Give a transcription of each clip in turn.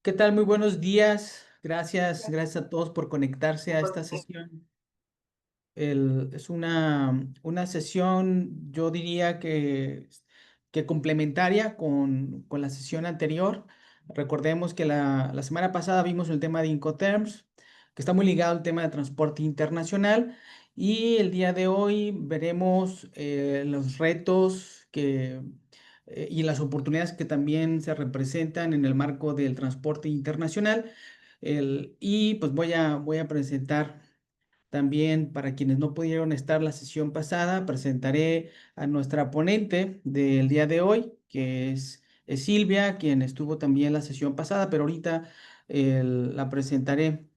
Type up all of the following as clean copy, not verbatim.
¿Qué tal? Muy buenos días. Gracias a todos por conectarse a esta sesión. Es una sesión, yo diría que complementaria con la sesión anterior. Recordemos que la semana pasada vimos el tema de Incoterms, que está muy ligado al tema de transporte internacional, y el día de hoy veremos los retos y las oportunidades que también se representan en el marco del transporte internacional. Y pues voy a presentar también, para quienes no pudieron estar la sesión pasada, presentaré a nuestra ponente del día de hoy, que es Silvia, quien estuvo también la sesión pasada, pero ahorita la presentaré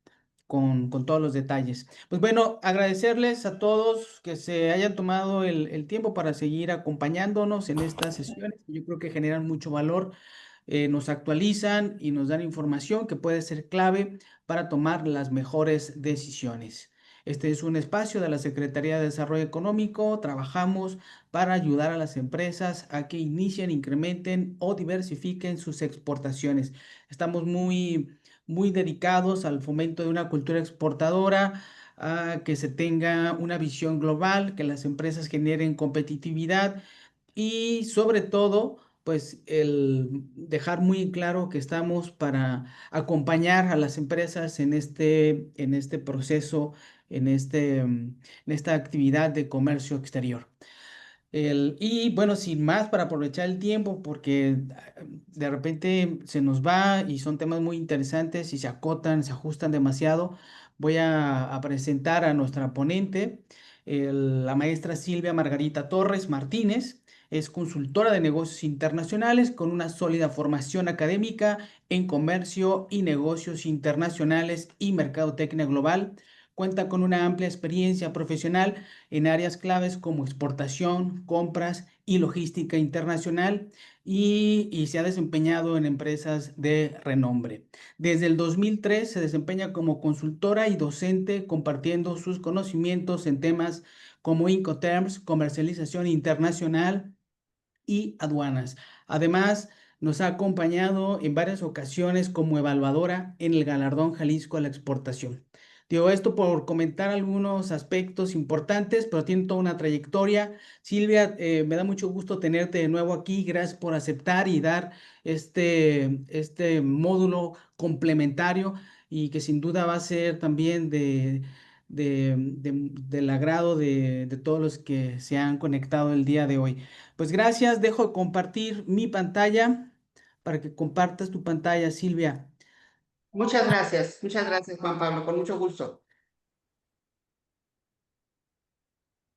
con todos los detalles. Pues bueno, agradecerles a todos que se hayan tomado el tiempo para seguir acompañándonos en estas sesiones, que yo creo que generan mucho valor, nos actualizan y nos dan información que puede ser clave para tomar las mejores decisiones. Este es un espacio de la Secretaría de Desarrollo Económico. Trabajamos para ayudar a las empresas a que inicien, incrementen o diversifiquen sus exportaciones. Estamos muy dedicados al fomento de una cultura exportadora, a que se tenga una visión global, que las empresas generen competitividad y sobre todo, pues el dejar muy claro que estamos para acompañar a las empresas en este proceso, en esta actividad de comercio exterior. Y bueno, sin más, para aprovechar el tiempo, porque de repente se nos va y son temas muy interesantes y se acotan, se ajustan demasiado, voy a presentar a nuestra ponente, la maestra Silvia Margarita Torres Martínez. Es consultora de negocios internacionales con una sólida formación académica en comercio y negocios internacionales y mercadotecnia global. Cuenta con una amplia experiencia profesional en áreas claves como exportación, compras y logística internacional, y se ha desempeñado en empresas de renombre. Desde el 2003 se desempeña como consultora y docente compartiendo sus conocimientos en temas como Incoterms, comercialización internacional y aduanas. Además, nos ha acompañado en varias ocasiones como evaluadora en el Galardón Jalisco a la Exportación. Digo esto por comentar algunos aspectos importantes, pero tiene toda una trayectoria. Silvia, me da mucho gusto tenerte de nuevo aquí. Gracias por aceptar y dar este módulo complementario, y que sin duda va a ser también del agrado de todos los que se han conectado el día de hoy. Pues gracias, dejo de compartir mi pantalla para que compartas tu pantalla, Silvia. Muchas gracias, Juan Pablo, con mucho gusto.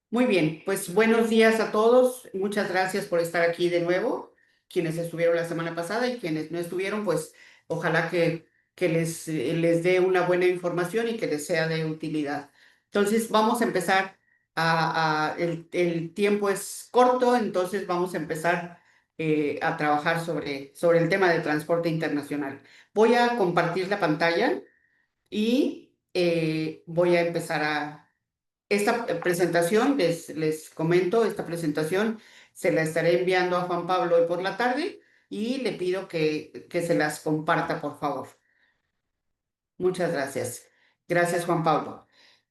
Muy bien, pues buenos días a todos. Muchas gracias por estar aquí de nuevo. Quienes estuvieron la semana pasada y quienes no estuvieron, pues ojalá que les dé una buena información y que les sea de utilidad. Entonces, vamos a empezar el tiempo es corto, entonces vamos a empezar a trabajar sobre el tema de transporte internacional. Voy a compartir la pantalla y voy a empezar esta presentación, les comento, esta presentación se la estaré enviando a Juan Pablo hoy por la tarde y le pido que se las comparta, por favor. Muchas gracias. Gracias, Juan Pablo.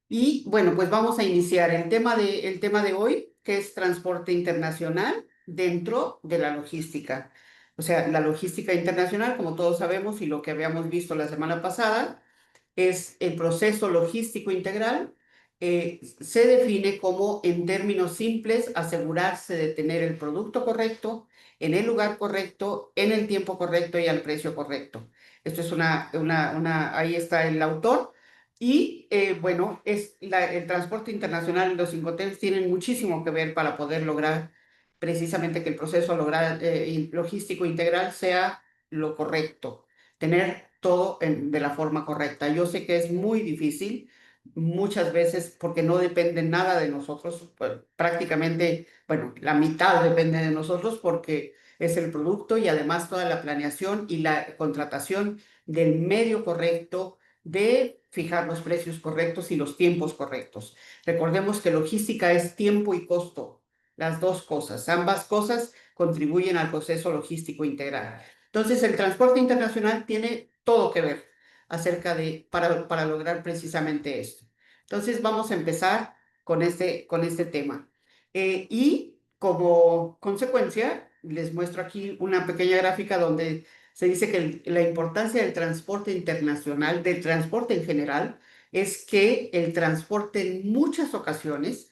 Y bueno, pues vamos a iniciar el tema de hoy, que es transporte internacional dentro de la logística. O sea, la logística internacional, como todos sabemos y lo que habíamos visto la semana pasada, es el proceso logístico integral. Se define como, en términos simples, asegurarse de tener el producto correcto, en el lugar correcto, en el tiempo correcto y al precio correcto. Esto es ahí está el autor. Y bueno, el transporte internacional y los Incoterms tienen muchísimo que ver para poder lograr precisamente que el proceso logístico integral sea lo correcto, tener todo de la forma correcta. Yo sé que es muy difícil, muchas veces porque no depende nada de nosotros, pues, prácticamente, bueno, la mitad depende de nosotros porque es el producto y además toda la planeación y la contratación del medio correcto de fijar los precios correctos y los tiempos correctos. Recordemos que logística es tiempo y costo, las dos cosas. Ambas cosas contribuyen al proceso logístico integral. Entonces, el transporte internacional tiene todo que ver para lograr precisamente esto. Entonces, vamos a empezar con este tema. Y como consecuencia, les muestro aquí una pequeña gráfica donde se dice que la importancia del transporte internacional, del transporte en general, es que el transporte en muchas ocasiones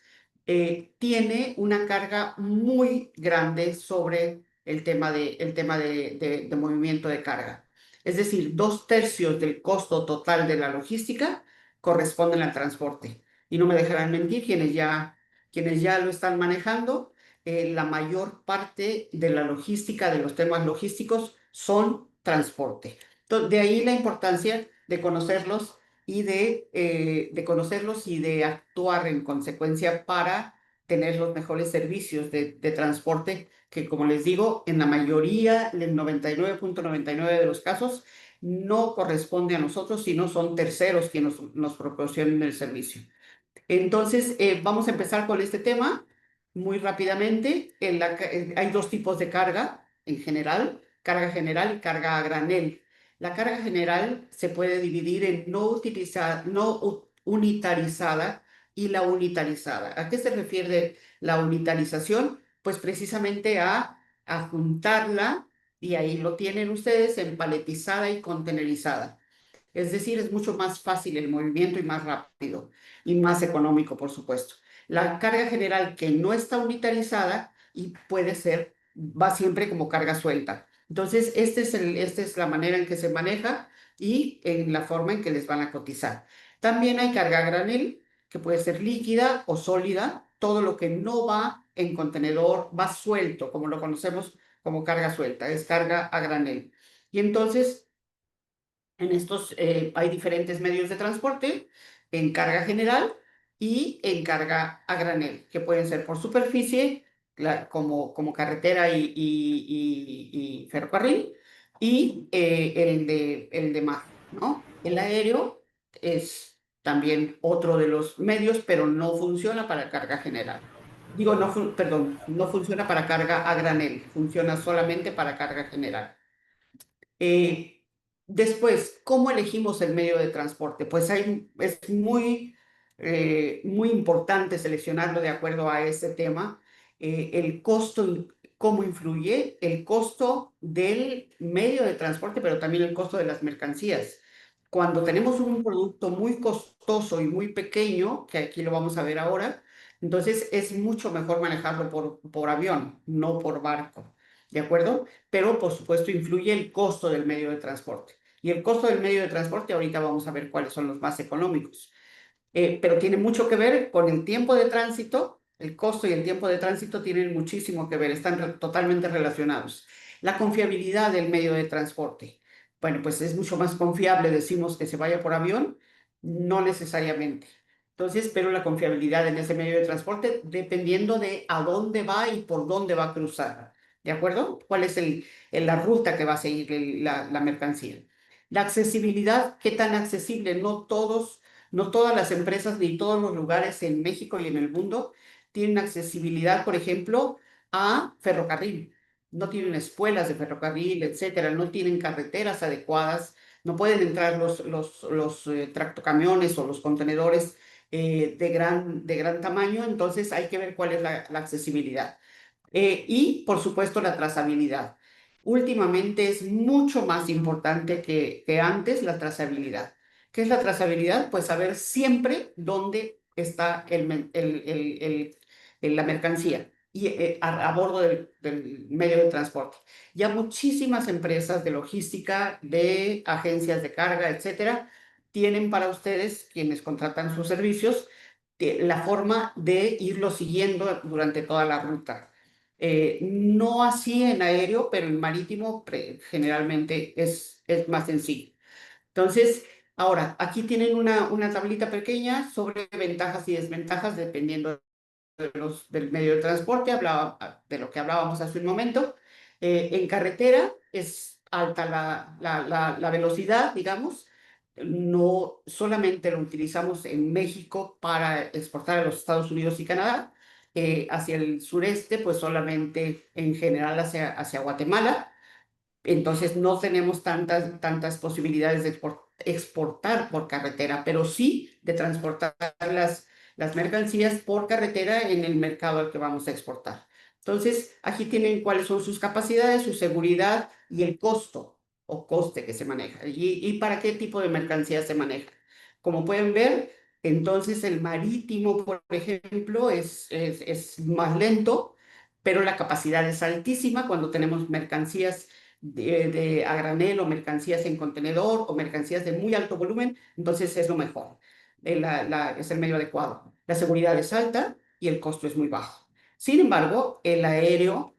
tiene una carga muy grande sobre el tema de movimiento de carga. Es decir, 2/3 del costo total de la logística corresponden al transporte. Y no me dejarán mentir quienes ya lo están manejando, la mayor parte de la logística, de los temas logísticos, son transporte. Entonces, de ahí la importancia de conocerlos de conocerlos y de actuar en consecuencia para tener los mejores servicios de transporte que, como les digo, en la mayoría, el 99.99 de los casos, no corresponde a nosotros, sino son terceros quienes nos proporcionan el servicio. Entonces, vamos a empezar con este tema muy rápidamente. Hay dos tipos de carga en general y carga a granel. La carga general se puede dividir en no unitarizada y la unitarizada. ¿A qué se refiere la unitarización? Pues precisamente a juntarla, y ahí lo tienen ustedes, en paletizada y contenerizada. Es decir, es mucho más fácil el movimiento y más rápido y más económico, por supuesto. La carga general que no está unitarizada y va siempre como carga suelta. Entonces, esta es la manera en que se maneja y en la forma en que les van a cotizar. También hay carga a granel, que puede ser líquida o sólida. Todo lo que no va en contenedor va suelto, como lo conocemos como carga suelta, es carga a granel. Y entonces, en estos hay diferentes medios de transporte, en carga general y en carga a granel, que pueden ser por superficie, como carretera y ferrocarril, y el de mar, ¿no? El aéreo es también otro de los medios, pero no funciona para carga general. Digo, perdón, no funciona para carga a granel, funciona solamente para carga general. Eh, Después, ¿cómo elegimos el medio de transporte? Pues es muy importante seleccionarlo de acuerdo a ese tema. El costo, cómo influye el costo del medio de transporte, pero también el costo de las mercancías. Cuando tenemos un producto muy costoso y muy pequeño, que aquí lo vamos a ver ahora, entonces es mucho mejor manejarlo por avión, no por barco. ¿De acuerdo? Pero por supuesto influye el costo del medio de transporte. Y el costo del medio de transporte, ahorita vamos a ver cuáles son los más económicos. Pero tiene mucho que ver con el tiempo de tránsito. El costo y el tiempo de tránsito tienen muchísimo que ver, están totalmente relacionados. La confiabilidad del medio de transporte. Bueno, pues es mucho más confiable, decimos, que se vaya por avión, no necesariamente. Entonces, pero la confiabilidad en ese medio de transporte dependiendo de a dónde va y por dónde va a cruzar. ¿De acuerdo? ¿Cuál es la ruta que va a seguir la mercancía? La accesibilidad, ¿qué tan accesible? No todas las empresas ni todos los lugares en México y en el mundo tienen accesibilidad, por ejemplo, a ferrocarril. No tienen escuelas de ferrocarril, etcétera, no tienen carreteras adecuadas, no pueden entrar los tractocamiones o los contenedores de gran tamaño, entonces hay que ver cuál es la accesibilidad. Y, por supuesto, la trazabilidad. Últimamente es mucho más importante que antes la trazabilidad. ¿Qué es la trazabilidad? Pues saber siempre dónde está la mercancía y a bordo del medio de transporte. Ya muchísimas empresas de logística, de agencias de carga, etcétera, tienen para ustedes, quienes contratan sus servicios, la forma de irlo siguiendo durante toda la ruta. No así en aéreo, pero en marítimo generalmente es más sencillo. Entonces, Ahora, aquí tienen una tablita pequeña sobre ventajas y desventajas dependiendo del medio de transporte, de lo que hablábamos hace un momento. En carretera es alta la velocidad, digamos. No solamente lo utilizamos en México para exportar a los Estados Unidos y Canadá. Hacia el sureste, pues solamente en general hacia Guatemala. Entonces no tenemos tantas posibilidades de exportar por carretera, pero sí de transportar las mercancías por carretera en el mercado al que vamos a exportar. Entonces, aquí tienen cuáles son sus capacidades, su seguridad y el costo o coste que se maneja y para qué tipo de mercancías se maneja. Como pueden ver, entonces el marítimo, por ejemplo, es más lento, pero la capacidad es altísima cuando tenemos mercancías a granel o mercancías en contenedor o mercancías de muy alto volumen, entonces es lo mejor, es el medio adecuado. La seguridad es alta y el costo es muy bajo. Sin embargo, el aéreo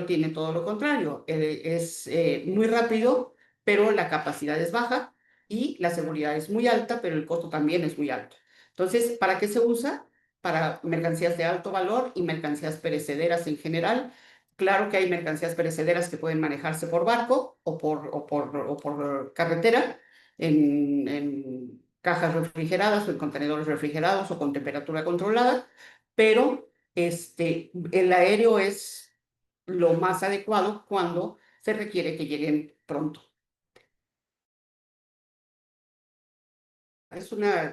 tiene todo lo contrario. Es muy rápido, pero la capacidad es baja y la seguridad es muy alta, pero el costo también es muy alto. Entonces, ¿para qué se usa? Para mercancías de alto valor y mercancías perecederas en general. Claro que hay mercancías perecederas que pueden manejarse por barco o por carretera en cajas refrigeradas o en contenedores refrigerados o con temperatura controlada, pero el aéreo es lo más adecuado cuando se requiere que lleguen pronto.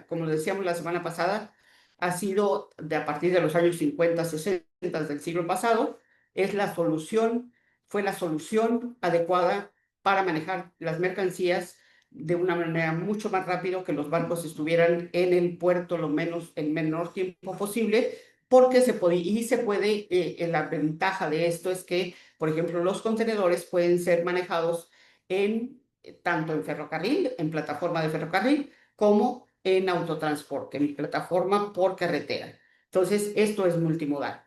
Como decíamos la semana pasada, ha sido a partir de los años 50, 60 del siglo pasado, fue la solución adecuada para manejar las mercancías de una manera mucho más rápido que los barcos estuvieran en el puerto el menor tiempo posible, porque la ventaja de esto es que, por ejemplo, los contenedores pueden ser manejados tanto en ferrocarril, en plataforma de ferrocarril, como en autotransporte, en plataforma por carretera. Entonces, esto es multimodal.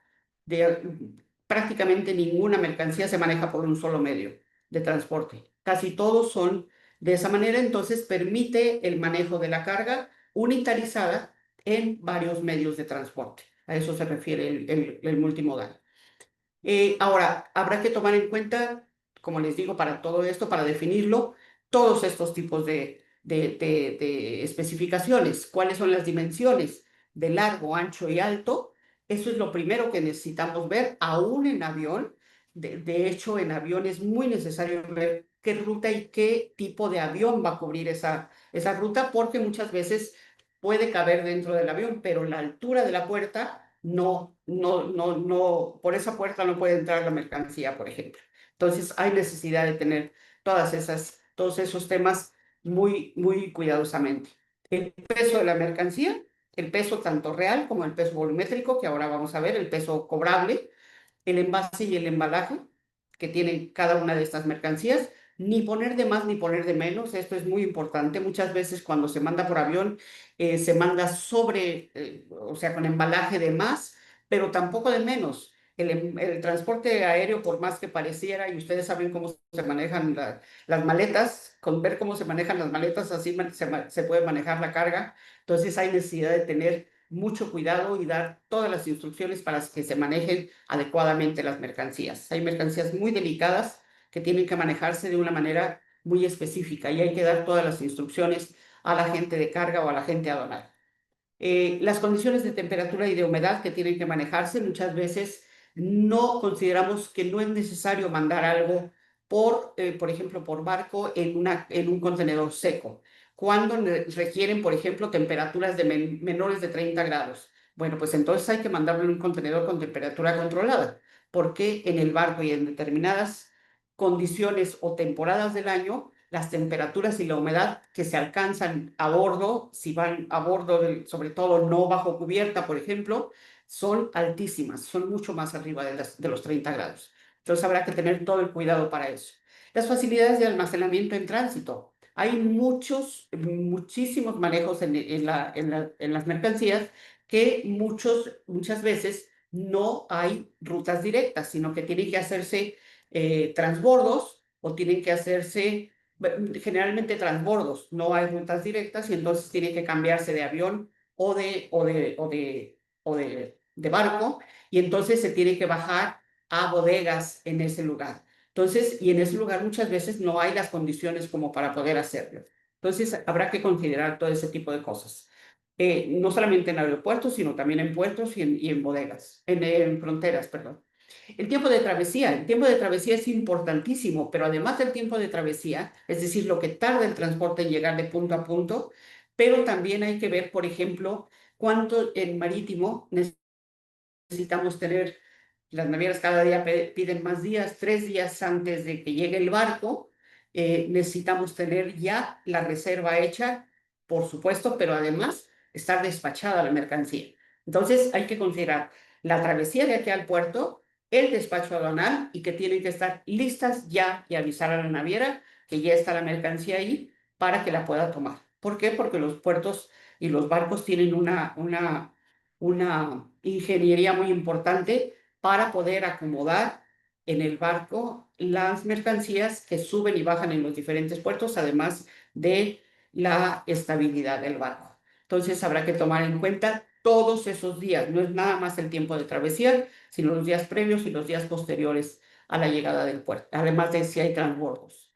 Prácticamente ninguna mercancía se maneja por un solo medio de transporte. Casi todos son de esa manera, entonces permite el manejo de la carga unitarizada en varios medios de transporte. A eso se refiere el multimodal. Ahora, habrá que tomar en cuenta, como les digo, para todo esto, para definirlo, todos estos tipos de especificaciones. ¿Cuáles son las dimensiones de largo, ancho y alto? Eso es lo primero que necesitamos ver, aún en avión. De hecho, en avión es muy necesario ver qué ruta y qué tipo de avión va a cubrir esa ruta, porque muchas veces puede caber dentro del avión, pero la altura de la puerta no, por esa puerta no puede entrar la mercancía, por ejemplo. Entonces hay necesidad de tener todos esos temas muy, muy cuidadosamente. El peso de la mercancía, el peso tanto real como el peso volumétrico, que ahora vamos a ver, el peso cobrable, el envase y el embalaje que tienen cada una de estas mercancías, ni poner de más ni poner de menos, esto es muy importante. Muchas veces cuando se manda por avión se manda o sea, con embalaje de más, pero tampoco de menos. El transporte aéreo, por más que pareciera, y ustedes saben cómo se manejan las maletas, con ver cómo se manejan las maletas, así se puede manejar la carga. Entonces hay necesidad de tener mucho cuidado y dar todas las instrucciones para que se manejen adecuadamente las mercancías. Hay mercancías muy delicadas que tienen que manejarse de una manera muy específica y hay que dar todas las instrucciones a la gente de carga o a la gente aduanal. Las condiciones de temperatura y de humedad que tienen que manejarse, muchas veces no consideramos que no es necesario mandar algo por ejemplo, por barco en un contenedor seco, cuando requieren, por ejemplo, temperaturas menores de 30 grados. Bueno, pues entonces hay que mandarlo en un contenedor con temperatura controlada, porque en el barco y en determinadas condiciones o temporadas del año las temperaturas y la humedad que se alcanzan a bordo, si van a bordo, sobre todo no bajo cubierta, por ejemplo, son altísimas, son mucho más arriba de los 30 grados. Entonces habrá que tener todo el cuidado para eso. Las facilidades de almacenamiento en tránsito. Hay muchísimos manejos en las mercancías que muchas veces no hay rutas directas, sino que tienen que hacerse transbordos o tienen que hacerse generalmente transbordos, no hay rutas directas y entonces tiene que cambiarse de avión o de barco y entonces se tiene que bajar a bodegas en ese lugar. Entonces, y en ese lugar muchas veces no hay las condiciones como para poder hacerlo. Entonces, habrá que considerar todo ese tipo de cosas. No solamente en aeropuertos, sino también en puertos y en bodegas, en fronteras, perdón. El tiempo de travesía es importantísimo, pero además del tiempo de travesía, es decir, lo que tarda el transporte en llegar de punto a punto, pero también hay que ver, por ejemplo, cuánto en marítimo necesitamos tener, las navieras cada día piden más días, 3 días antes de que llegue el barco, necesitamos tener ya la reserva hecha, por supuesto, pero además estar despachada la mercancía. Entonces hay que considerar la travesía de aquí al puerto, el despacho aduanal y que tienen que estar listas ya y avisar a la naviera que ya está la mercancía ahí para que la pueda tomar. ¿Por qué? Porque los puertos y los barcos tienen una ingeniería muy importante para poder acomodar en el barco las mercancías que suben y bajan en los diferentes puertos, además de la estabilidad del barco. Entonces habrá que tomar en cuenta todos esos días, no es nada más el tiempo de travesía, sino los días previos y los días posteriores a la llegada del puerto, además de si hay transbordos.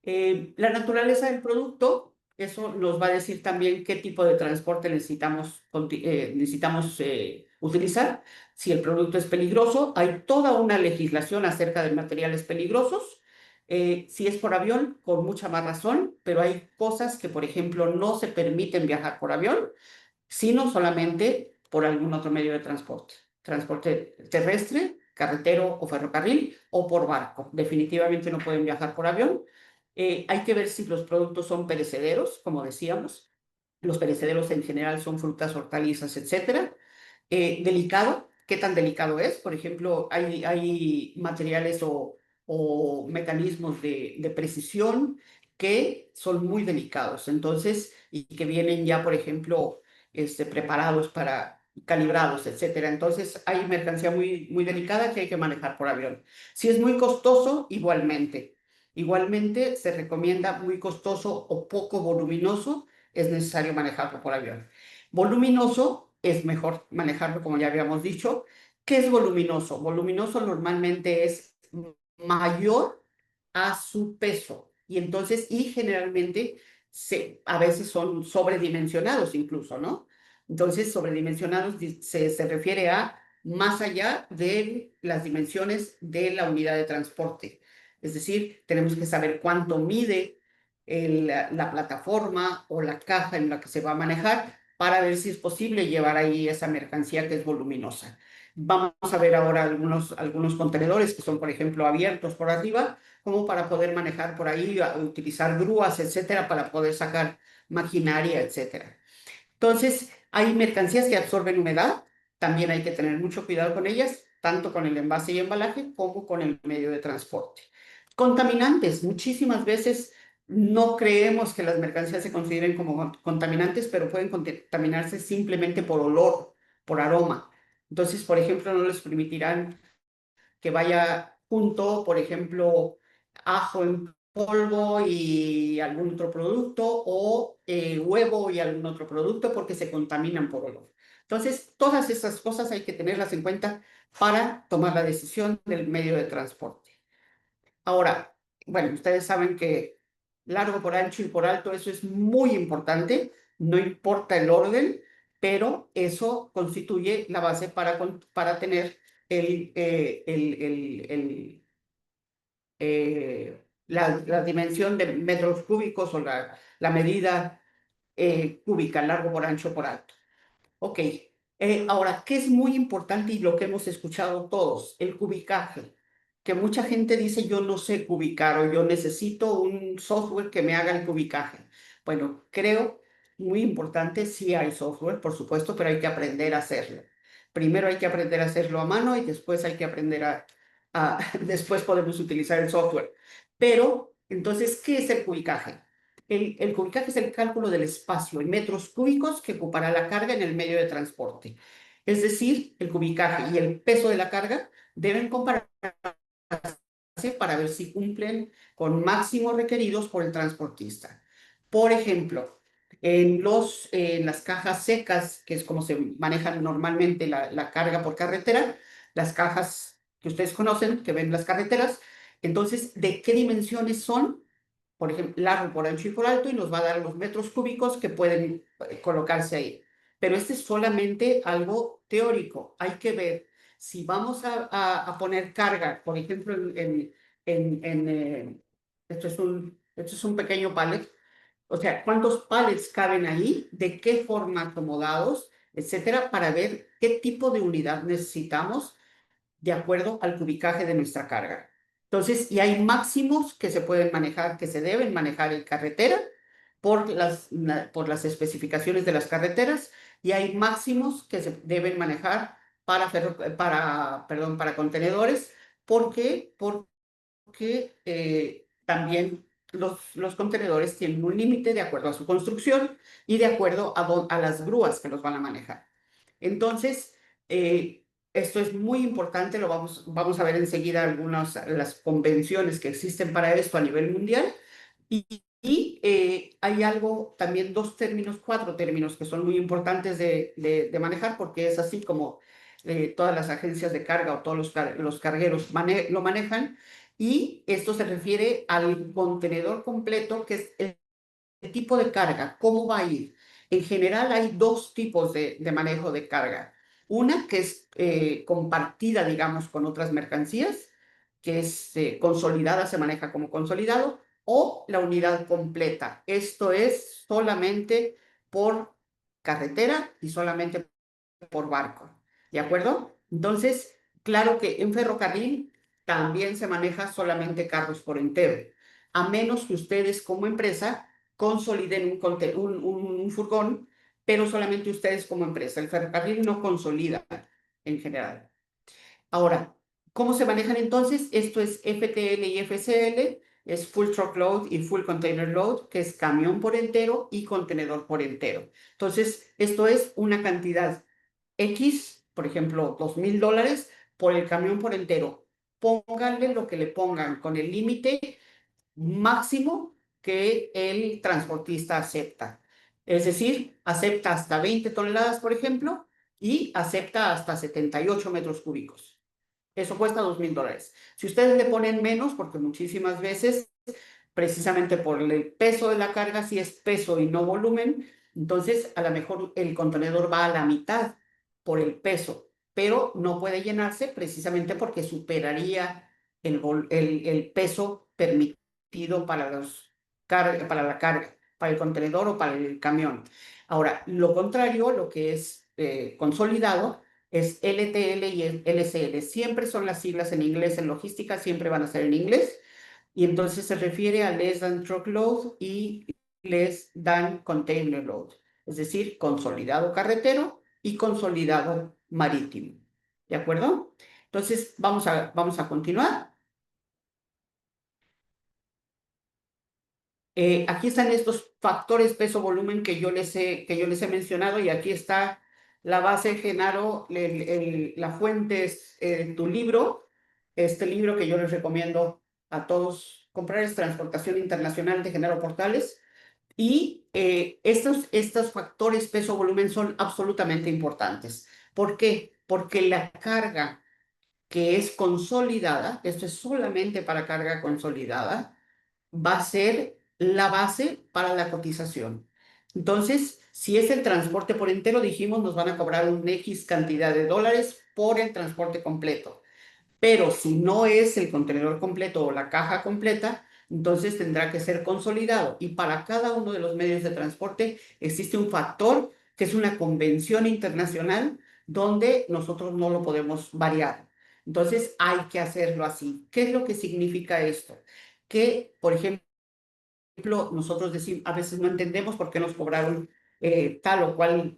La naturaleza del producto, eso nos va a decir también qué tipo de transporte necesitamos utilizar. Si el producto es peligroso, hay toda una legislación acerca de materiales peligrosos. Si es por avión, con mucha más razón, pero hay cosas que, por ejemplo, no se permiten viajar por avión, sino solamente por algún otro medio de transporte. Transporte terrestre, carretero o ferrocarril o por barco. Definitivamente no pueden viajar por avión. Hay que ver si los productos son perecederos, como decíamos. Los perecederos en general son frutas, hortalizas, etcétera. Delicado, ¿qué tan delicado es? Por ejemplo, hay materiales o mecanismos de precisión que son muy delicados, entonces, y que vienen ya, por ejemplo, preparados para calibrados, etcétera. Entonces, hay mercancía muy, muy delicada que hay que manejar por avión. Si es muy costoso, igualmente. Igualmente, se recomienda muy costoso o poco voluminoso, es necesario manejarlo por avión. Voluminoso es mejor manejarlo, como ya habíamos dicho. ¿Qué es voluminoso? Voluminoso normalmente es mayor a su peso y entonces, y generalmente a veces son sobredimensionados incluso, ¿no? Entonces, sobredimensionados se refiere a más allá de las dimensiones de la unidad de transporte. Es decir, tenemos que saber cuánto mide la plataforma o la caja en la que se va a manejar para ver si es posible llevar ahí esa mercancía que es voluminosa. Vamos a ver ahora algunos contenedores que son, por ejemplo, abiertos por arriba, como para poder manejar por ahí, utilizar grúas, etcétera, para poder sacar maquinaria, etcétera. Entonces, hay mercancías que absorben humedad, también hay que tener mucho cuidado con ellas, tanto con el envase y embalaje como con el medio de transporte. Contaminantes, muchísimas veces no creemos que las mercancías se consideren como contaminantes, pero pueden contaminarse simplemente por olor, por aroma. Entonces, por ejemplo, no les permitirán que vaya junto, por ejemplo, ajo en polvo y algún otro producto o huevo y algún otro producto porque se contaminan por olor. Entonces, todas esas cosas hay que tenerlas en cuenta para tomar la decisión del medio de transporte. Ahora, bueno, ustedes saben que largo por ancho y por alto, eso es muy importante, no importa el orden, pero eso constituye la base para tener el, eh, el, el, el, la dimensión de metros cúbicos o la medida cúbica, largo por ancho por alto. Ok, ahora, ¿qué es muy importante y lo que hemos escuchado todos? El cubicaje, que mucha gente dice yo no sé cubicar o yo necesito un software que me haga el cubicaje. Bueno, creo muy importante, sí hay software, por supuesto, pero hay que aprender a hacerlo. Primero hay que aprender a hacerlo a mano y después hay que aprender después podemos utilizar el software. Pero, entonces, ¿qué es el cubicaje? El cubicaje es el cálculo del espacio en metros cúbicos que ocupará la carga en el medio de transporte. Es decir, el cubicaje y el peso de la carga deben compararse para ver si cumplen con máximos requeridos por el transportista. Por ejemplo, en las cajas secas, que es como se maneja normalmente la carga por carretera, las cajas que ustedes conocen, que ven las carreteras, entonces, ¿de qué dimensiones son? Por ejemplo, largo por ancho y por alto, y nos va a dar los metros cúbicos que pueden colocarse ahí. Pero este es solamente algo teórico. Hay que ver si vamos a poner carga, por ejemplo, esto es un pequeño pallet, o sea, cuántos pallets caben ahí, de qué forma acomodados, etcétera, para ver qué tipo de unidad necesitamos de acuerdo al cubicaje de nuestra carga. Entonces, y hay máximos que se pueden manejar, que se deben manejar en carretera por las especificaciones de las carreteras, y hay máximos que se deben manejar para contenedores, porque también los contenedores tienen un límite de acuerdo a su construcción y de acuerdo a las grúas que los van a manejar. Entonces, esto es muy importante, vamos a ver enseguida algunas las convenciones que existen para esto a nivel mundial. Y hay algo, también cuatro términos que son muy importantes de manejar, porque es así como todas las agencias de carga o todos los cargueros lo manejan. Y esto se refiere al contenedor completo, que es el tipo de carga, cómo va a ir. En general hay dos tipos de manejo de carga. Una que es compartida, digamos, con otras mercancías, que es consolidada, se maneja como consolidado, o la unidad completa. Esto es solamente por carretera y solamente por barco. ¿De acuerdo? Entonces, claro que en ferrocarril también se maneja solamente carros por entero, a menos que ustedes como empresa consoliden un furgón, pero solamente ustedes como empresa. El ferrocarril no consolida en general. Ahora, ¿cómo se manejan entonces? Esto es FTL y FCL, es Full Truckload y Full Container Load, que es camión por entero y contenedor por entero. Entonces, esto es una cantidad X, por ejemplo, $2,000 por el camión por entero. Pónganle lo que le pongan con el límite máximo que el transportista acepta. Es decir, acepta hasta 20 toneladas, por ejemplo, y acepta hasta 78 metros cúbicos. Eso cuesta $2,000. Si ustedes le ponen menos, porque muchísimas veces, precisamente por el peso de la carga, si es peso y no volumen, entonces a lo mejor el contenedor va a la mitad por el peso, pero no puede llenarse precisamente porque superaría el peso permitido para la carga, para el contenedor o para el camión. Ahora, lo contrario, lo que es consolidado, es LTL y LCL. Siempre son las siglas en inglés, en logística siempre van a ser en inglés, y entonces se refiere a less than truckload y less than container load, es decir, consolidado carretero y consolidado marítimo. ¿De acuerdo? Entonces, vamos a continuar. Aquí están estos factores peso-volumen que yo les he mencionado, y aquí está la base, Genaro. La fuente es tu libro, este libro que yo les recomiendo a todos comprar, es Transportación Internacional de Genaro Portales. Y estos factores peso-volumen son absolutamente importantes. ¿Por qué? Porque la carga que es consolidada, esto es solamente para carga consolidada, va a ser la base para la cotización. Entonces, si es el transporte por entero, dijimos, nos van a cobrar un X cantidad de dólares por el transporte completo. Pero si no es el contenedor completo o la caja completa, entonces tendrá que ser consolidado. Y para cada uno de los medios de transporte existe un factor que es una convención internacional donde nosotros no lo podemos variar. Entonces hay que hacerlo así. ¿Qué es lo que significa esto? Que, por ejemplo, nosotros decimos, a veces no entendemos por qué nos cobraron tal o cual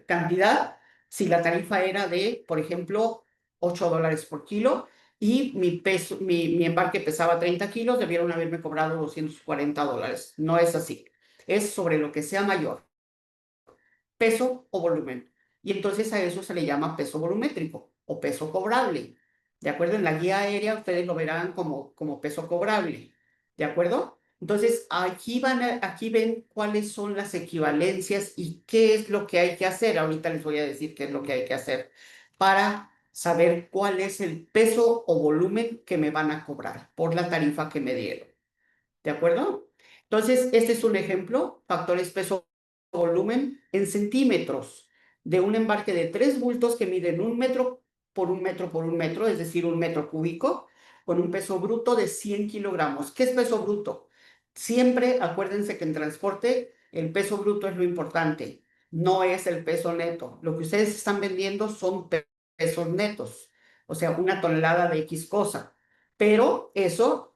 cantidad, si la tarifa era de, por ejemplo, $8 por kilo, y mi embarque pesaba 30 kilos, debieron haberme cobrado $240. No es así. Es sobre lo que sea mayor, peso o volumen. Y entonces a eso se le llama peso volumétrico o peso cobrable. ¿De acuerdo? En la guía aérea ustedes lo verán como peso cobrable. ¿De acuerdo? Entonces, aquí ven cuáles son las equivalencias y qué es lo que hay que hacer. Ahorita les voy a decir qué es lo que hay que hacer para saber cuál es el peso o volumen que me van a cobrar por la tarifa que me dieron. ¿De acuerdo? Entonces, este es un ejemplo, factores peso-volumen en centímetros de un embarque de 3 bultos que miden 1 metro por 1 metro por 1 metro, es decir, 1 metro cúbico, con un peso bruto de 100 kilogramos. ¿Qué es peso bruto? Siempre acuérdense que en transporte el peso bruto es lo importante, no es el peso neto. Lo que ustedes están vendiendo son pesos netos, o sea, 1 tonelada de X cosa. Pero eso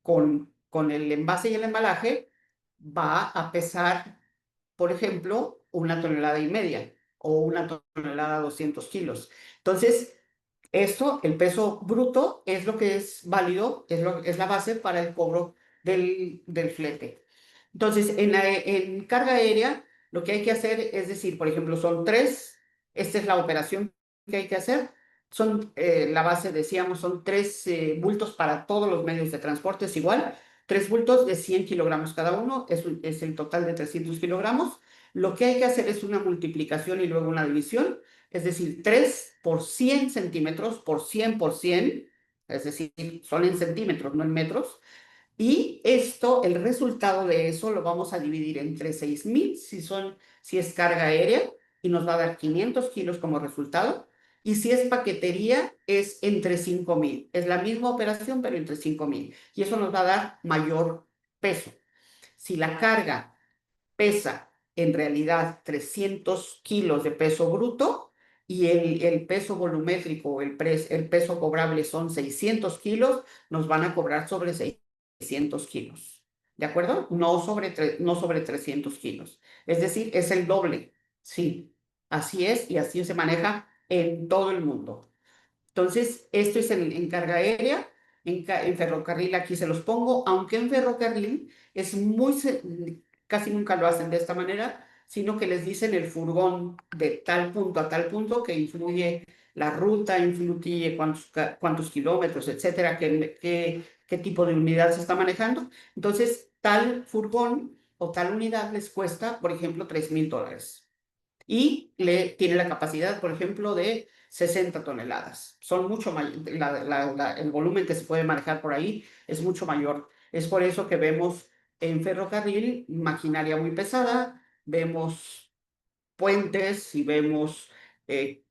con el envase y el embalaje va a pesar, por ejemplo, 1,5 toneladas o 1,200 kilos. Entonces, esto, el peso bruto, es lo que es válido, es la base para el cobro del flete. Entonces, en carga aérea, lo que hay que hacer es decir, por ejemplo, son tres, esta es la operación que hay que hacer. Son, la base, decíamos, son 3 bultos para todos los medios de transporte, es igual. 3 bultos de 100 kilogramos cada uno, es el total de 300 kilogramos. Lo que hay que hacer es una multiplicación y luego una división, es decir, 3 por 100 centímetros por 100, es decir, son en centímetros, no en metros. Y esto, el resultado de eso lo vamos a dividir entre 6,000 si es carga aérea, y nos va a dar 500 kilos como resultado. Y si es paquetería, es entre 5,000. Es la misma operación, pero entre 5,000. Y eso nos va a dar mayor peso. Si la carga pesa en realidad 300 kilos de peso bruto y el peso volumétrico, el peso cobrable son 600 kilos, nos van a cobrar sobre 600 kilos. ¿De acuerdo? No sobre 300 kilos. Es decir, es el doble. Sí, así es y así se maneja en todo el mundo. Entonces, esto es en carga aérea, en ferrocarril aquí se los pongo, aunque en ferrocarril es casi nunca lo hacen de esta manera, sino que les dicen el furgón de tal punto a tal punto, que influye la ruta, influye cuántos kilómetros, etcétera, qué tipo de unidad se está manejando. Entonces, tal furgón o tal unidad les cuesta, por ejemplo, $3,000 y tiene la capacidad, por ejemplo, de 60 toneladas. Son mucho mayor, el volumen que se puede manejar por ahí es mucho mayor. Es por eso que vemos en ferrocarril maquinaria muy pesada, vemos puentes y vemos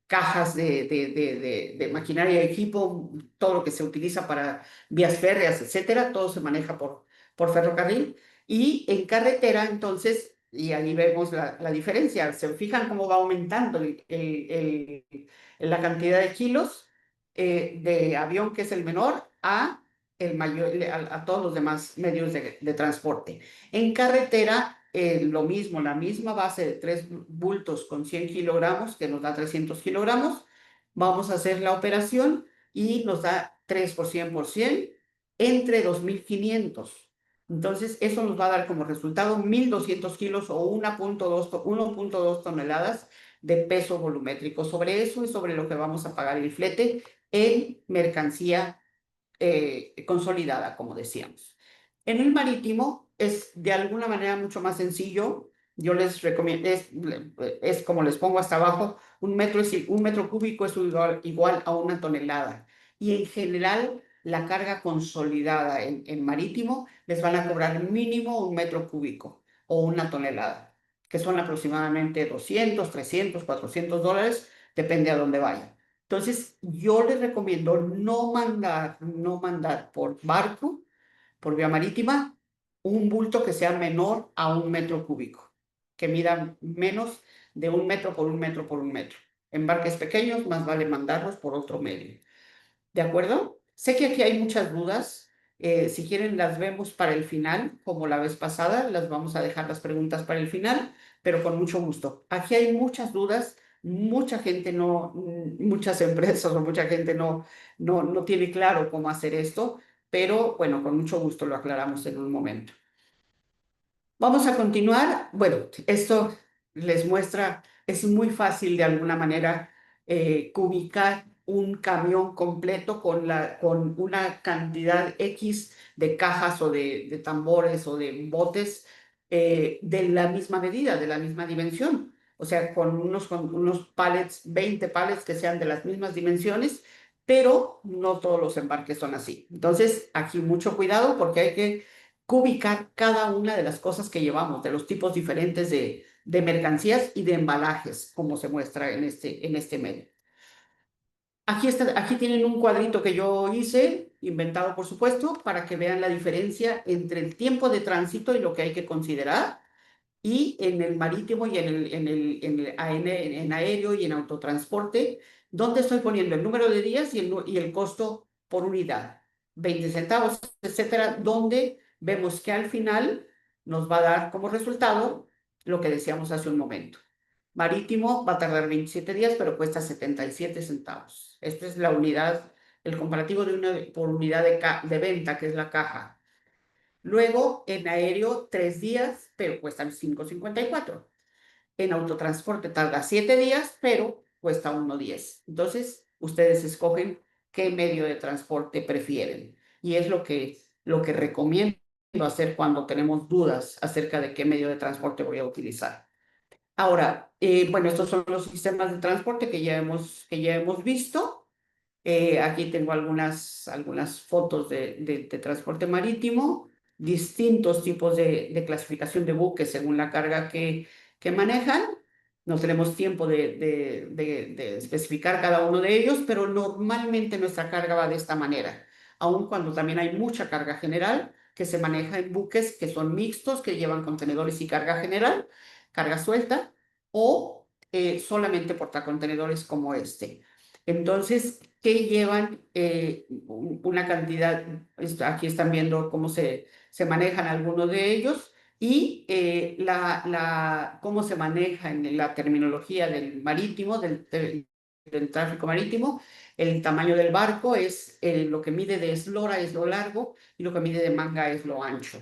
cajas de maquinaria y equipo, todo lo que se utiliza para vías férreas, etcétera, todo se maneja por ferrocarril. Y en carretera, entonces, y ahí vemos la diferencia, se fijan cómo va aumentando la cantidad de kilos de avión, que es el menor, el mayor, a todos los demás medios de transporte. En carretera, lo mismo, la misma base de 3 bultos con 100 kilogramos, que nos da 300 kilogramos. Vamos a hacer la operación y nos da 3 por 100 entre 2,500. Entonces, eso nos va a dar como resultado 1,200 kilos o 1,2 toneladas de peso volumétrico. Sobre eso es sobre lo que vamos a pagar el flete en mercancía consolidada, como decíamos. En el marítimo es de alguna manera mucho más sencillo. Yo les recomiendo, es como les pongo hasta abajo, 1 metro cúbico es igual a 1 tonelada. Y en general, la carga consolidada en marítimo les van a cobrar mínimo 1 metro cúbico o 1 tonelada, que son aproximadamente 200, 300, $400, depende a dónde vayan. Entonces, yo les recomiendo no mandar por barco, por vía marítima, un bulto que sea menor a 1 metro cúbico, que mida menos de 1 metro por 1 metro por 1 metro. Embarques pequeños, más vale mandarlos por otro medio. ¿De acuerdo? Sé que aquí hay muchas dudas. Si quieren, las vemos para el final, como la vez pasada. Las vamos a dejar las preguntas para el final, pero con mucho gusto. Aquí hay muchas dudas. Mucha gente muchas empresas o mucha gente no tiene claro cómo hacer esto, pero bueno, con mucho gusto lo aclaramos en un momento. Vamos a continuar. Bueno, esto les muestra, es muy fácil de alguna manera cubicar un camión completo con una cantidad X de cajas o de tambores o de botes de la misma medida, de la misma dimensión. O sea, con unos pallets, 20 pallets que sean de las mismas dimensiones, pero no todos los embarques son así. Entonces, aquí mucho cuidado porque hay que cubicar cada una de las cosas que llevamos, de los tipos diferentes de mercancías y de embalajes, como se muestra en este medio. Aquí tienen un cuadrito que yo hice, inventado por supuesto, para que vean la diferencia entre el tiempo de tránsito y lo que hay que considerar, y en el marítimo y en aéreo y en autotransporte, donde estoy poniendo el número de días y el costo por unidad, 20 centavos, etcétera, donde vemos que al final nos va a dar como resultado lo que decíamos hace un momento. Marítimo va a tardar 27 días, pero cuesta 77 centavos. Esta es la unidad, el comparativo por unidad de venta, que es la caja. Luego, en aéreo, 3 días, pero cuestan 5,54. En autotransporte tarda 7 días, pero cuesta 1,10. Entonces, ustedes escogen qué medio de transporte prefieren. Y es lo que recomiendo hacer cuando tenemos dudas acerca de qué medio de transporte voy a utilizar. Ahora, bueno, estos son los sistemas de transporte que ya hemos visto. Aquí tengo algunas fotos de transporte marítimo, distintos tipos de clasificación de buques según la carga que manejan. No tenemos tiempo de especificar cada uno de ellos, pero normalmente nuestra carga va de esta manera, aun cuando también hay mucha carga general que se maneja en buques que son mixtos, que llevan contenedores y carga general, carga suelta, o solamente portacontenedores como este. Entonces, ¿qué llevan una cantidad? Aquí están viendo cómo se manejan algunos de ellos y cómo se maneja en la terminología del marítimo, del tráfico marítimo. El tamaño del barco es lo que mide de eslora es lo largo y lo que mide de manga es lo ancho.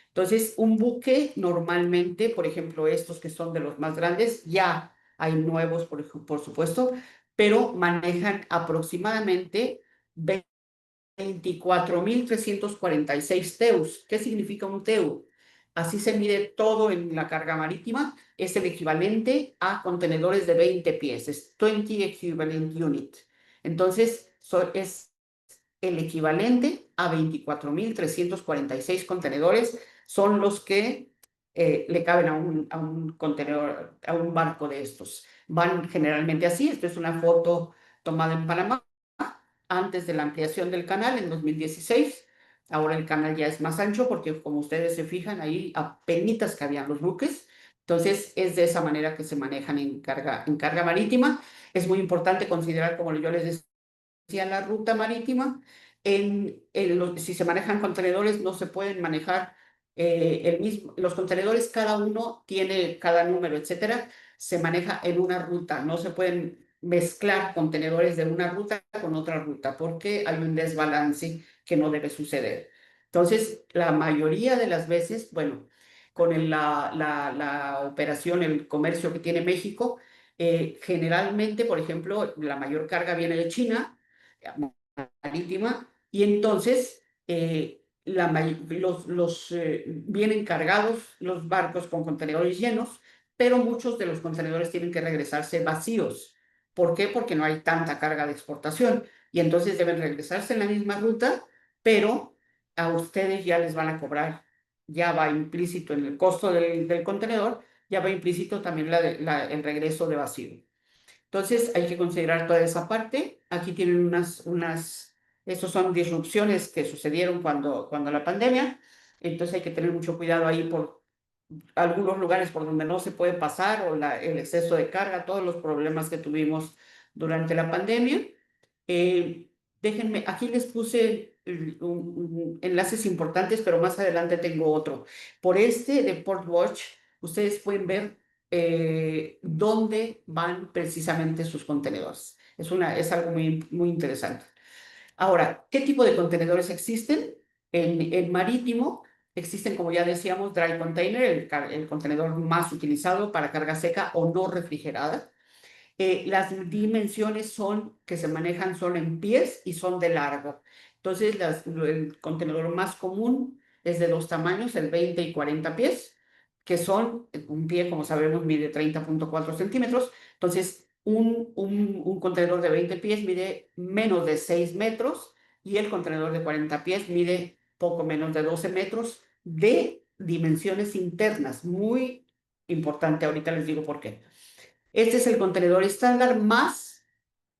Entonces, un buque normalmente, por ejemplo, estos que son de los más grandes, ya hay nuevos, por supuesto, pero manejan aproximadamente 24.346 teus. ¿Qué significa un teu? Así se mide todo en la carga marítima. Es el equivalente a contenedores de 20 pies. Es 20 equivalent unit. Entonces, es el equivalente a 24.346 contenedores. Son los que le caben a un contenedor, a un barco de estos. Van generalmente así. Esto es una foto tomada en Panamá antes de la ampliación del canal en 2016. Ahora el canal ya es más ancho porque, como ustedes se fijan, ahí apenitas cabían los buques. Entonces, es de esa manera que se manejan en carga marítima. Es muy importante considerar, como yo les decía, la ruta marítima. Si se manejan contenedores, no se pueden manejar los contenedores, cada uno tiene cada número, etcétera, se maneja en una ruta. No se pueden mezclar contenedores de una ruta con otra ruta porque hay un desbalance que no debe suceder. Entonces, la mayoría de las veces, bueno, con la operación, el comercio que tiene México, generalmente, por ejemplo, la mayor carga viene de China, marítima, y entonces vienen cargados los barcos con contenedores llenos, pero muchos de los contenedores tienen que regresarse vacíos. ¿Por qué? Porque no hay tanta carga de exportación y entonces deben regresarse en la misma ruta, pero a ustedes ya les van a cobrar, ya va implícito en el costo del contenedor, ya va implícito también el regreso de vacío. Entonces hay que considerar toda esa parte. Aquí tienen estos son disrupciones que sucedieron cuando la pandemia. Entonces hay que tener mucho cuidado ahí por algunos lugares por donde no se puede pasar o el exceso de carga, todos los problemas que tuvimos durante la pandemia. Eh, Déjenme, aquí les puse enlaces importantes, pero más adelante tengo otro. Por este de PortWatch, ustedes pueden ver dónde van precisamente sus contenedores. Es algo muy, muy interesante. Ahora, ¿qué tipo de contenedores existen? En marítimo existen, como ya decíamos, dry container, el contenedor más utilizado para carga seca o no refrigerada. Las dimensiones que se manejan son en pies y son de largo. Entonces, el contenedor más común es de dos tamaños, el 20 y 40 pies, que son, un pie, como sabemos, mide 30,4 centímetros. Entonces, un contenedor de 20 pies mide menos de 6 metros y el contenedor de 40 pies mide poco menos de 12 metros de dimensiones internas. Muy importante, ahorita les digo por qué. Este es el contenedor estándar más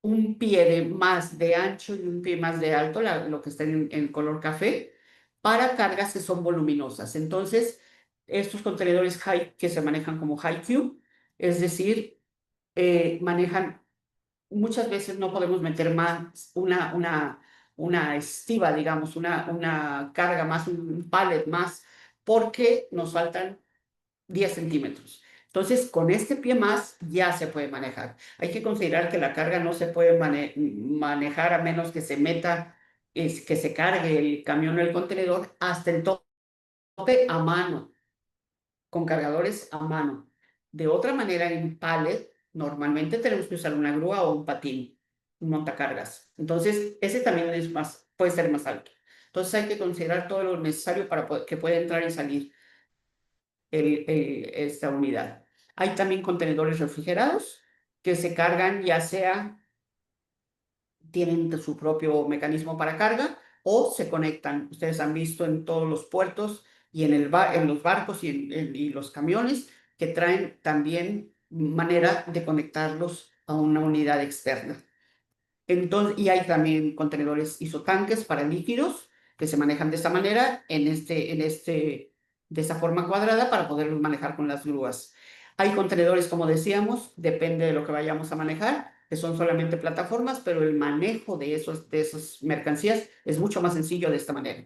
un pie más de ancho y un pie más de alto, lo que está en color café, para cargas que son voluminosas. Entonces, estos contenedores que se manejan como high cube, es decir, manejan, muchas veces no podemos meter más una estiva, digamos, una carga más, un pallet más, porque nos faltan 10 centímetros. Entonces, con este pie más ya se puede manejar. Hay que considerar que la carga no se puede manejar a menos que se meta, que se cargue el camión o el contenedor hasta el tope a mano, con cargadores a mano. De otra manera, en pallet, normalmente tenemos que usar una grúa o un patín, un montacargas. Entonces, ese también puede ser más alto. Entonces, hay que considerar todo lo necesario para que pueda entrar y salir esta unidad. Hay también contenedores refrigerados que se cargan, ya sea tienen su propio mecanismo para carga o se conectan. Ustedes han visto en todos los puertos y en los barcos y los camiones que traen también manera de conectarlos a una unidad externa. Entonces, y hay también contenedores isotanques para líquidos que se manejan de esta manera, de esa forma cuadrada para poderlos manejar con las grúas. Hay contenedores, como decíamos, depende de lo que vayamos a manejar, que son solamente plataformas, pero el manejo de esas mercancías es mucho más sencillo de esta manera.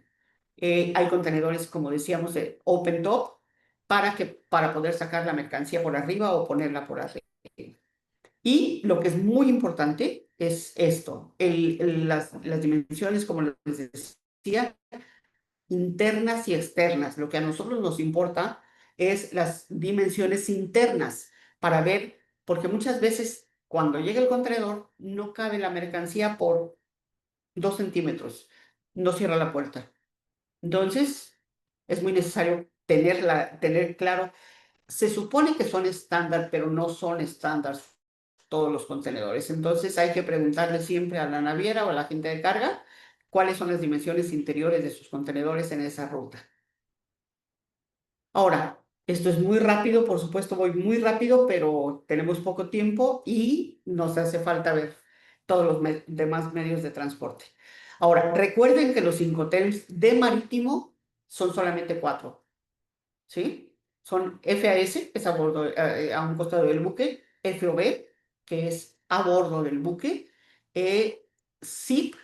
Hay contenedores, como decíamos, de open top para poder sacar la mercancía por arriba o ponerla por arriba. Y lo que es muy importante es esto, las dimensiones, como les decía, internas y externas. Lo que a nosotros nos importa es las dimensiones internas para ver, porque muchas veces cuando llega el contenedor no cabe la mercancía por 2 centímetros, no cierra la puerta. Entonces, es muy necesario tener claro. Se supone que son estándar, pero no son estándar todos los contenedores. Entonces hay que preguntarle siempre a la naviera o a la gente de carga cuáles son las dimensiones interiores de sus contenedores en esa ruta. Ahora, esto es muy rápido, por supuesto voy muy rápido, pero tenemos poco tiempo y nos hace falta ver todos los demás medios de transporte. Ahora, recuerden que los Incoterms de marítimo son solamente 4. ¿Sí? Son FAS, que es a bordo, a un costado del buque, FOB, que es a bordo del buque, CIP,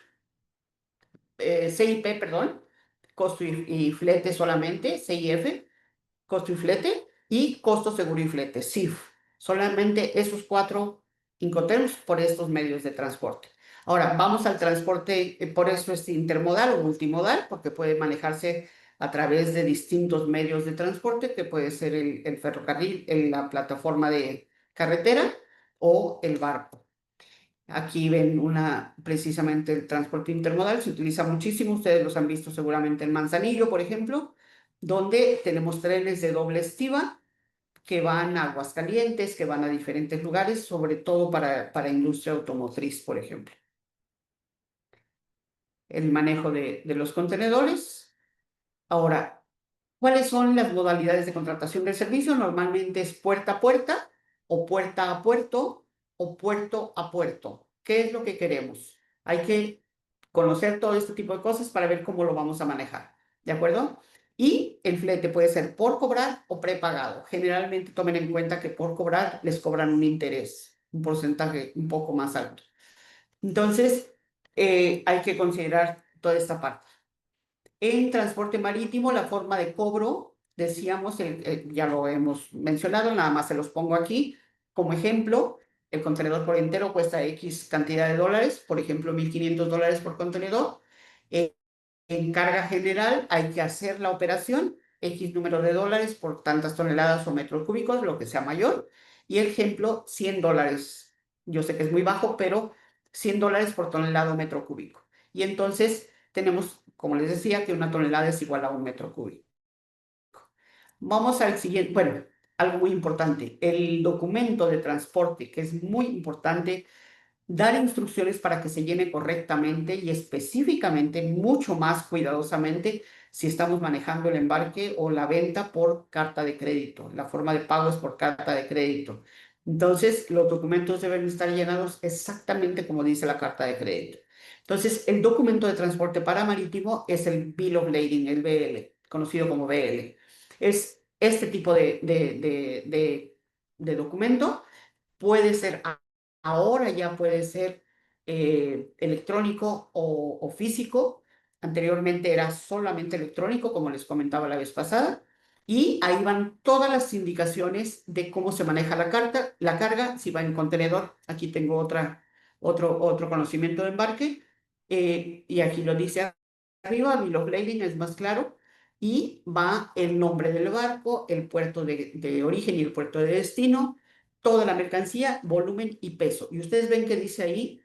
CIP, perdón, costo y flete solamente, CIF, costo y flete, y costo seguro y flete, CIF. Solamente esos 4 Incoterms por estos medios de transporte. Ahora, vamos al transporte, por eso es intermodal o multimodal, porque puede manejarse a través de distintos medios de transporte, que puede ser el ferrocarril, la plataforma de carretera o el barco. Aquí ven precisamente el transporte intermodal, se utiliza muchísimo, ustedes los han visto seguramente en Manzanillo, por ejemplo, donde tenemos trenes de doble estiva que van a Aguascalientes, que van a diferentes lugares, sobre todo para industria automotriz, por ejemplo. El manejo de los contenedores. Ahora, ¿cuáles son las modalidades de contratación del servicio? Normalmente es puerta a puerta o puerta a puerto o puerto a puerto. ¿Qué es lo que queremos? Hay que conocer todo este tipo de cosas para ver cómo lo vamos a manejar. ¿De acuerdo? Y el flete puede ser por cobrar o prepagado. Generalmente tomen en cuenta que por cobrar les cobran un interés, un porcentaje un poco más alto. Entonces, hay que considerar toda esta parte. En transporte marítimo, la forma de cobro, decíamos, ya lo hemos mencionado, nada más se los pongo aquí como ejemplo. El contenedor por entero cuesta X cantidad de dólares, por ejemplo, $1,500 por contenedor. Eh, en carga general hay que hacer la operación, X número de dólares por tantas toneladas o metros cúbicos, lo que sea mayor. Y ejemplo, $100 Yo sé que es muy bajo, pero $100 por tonelada o metro cúbico. Y entonces tenemos, como les decía, que una tonelada es igual a un metro cúbico. Vamos al siguiente, bueno, algo muy importante, el documento de transporte, que es muy importante dar instrucciones para que se llene correctamente y específicamente, mucho más cuidadosamente, si estamos manejando el embarque o la venta por carta de crédito. La forma de pago es por carta de crédito. Entonces, los documentos deben estar llenados exactamente como dice la carta de crédito. Entonces, el documento de transporte para marítimo es el Bill of Lading, el BL, conocido como BL. Es este tipo de documento. Puede ser, ahora ya puede ser electrónico o físico. Anteriormente era solamente electrónico, como les comentaba la vez pasada. Y ahí van todas las indicaciones de cómo se maneja la carga, si va en contenedor. Aquí tengo otro conocimiento de embarque. Y aquí lo dice arriba, Bill of Lading es más claro. Y va el nombre del barco, el puerto de origen y el puerto de destino, toda la mercancía, volumen y peso. Y ustedes ven que dice ahí,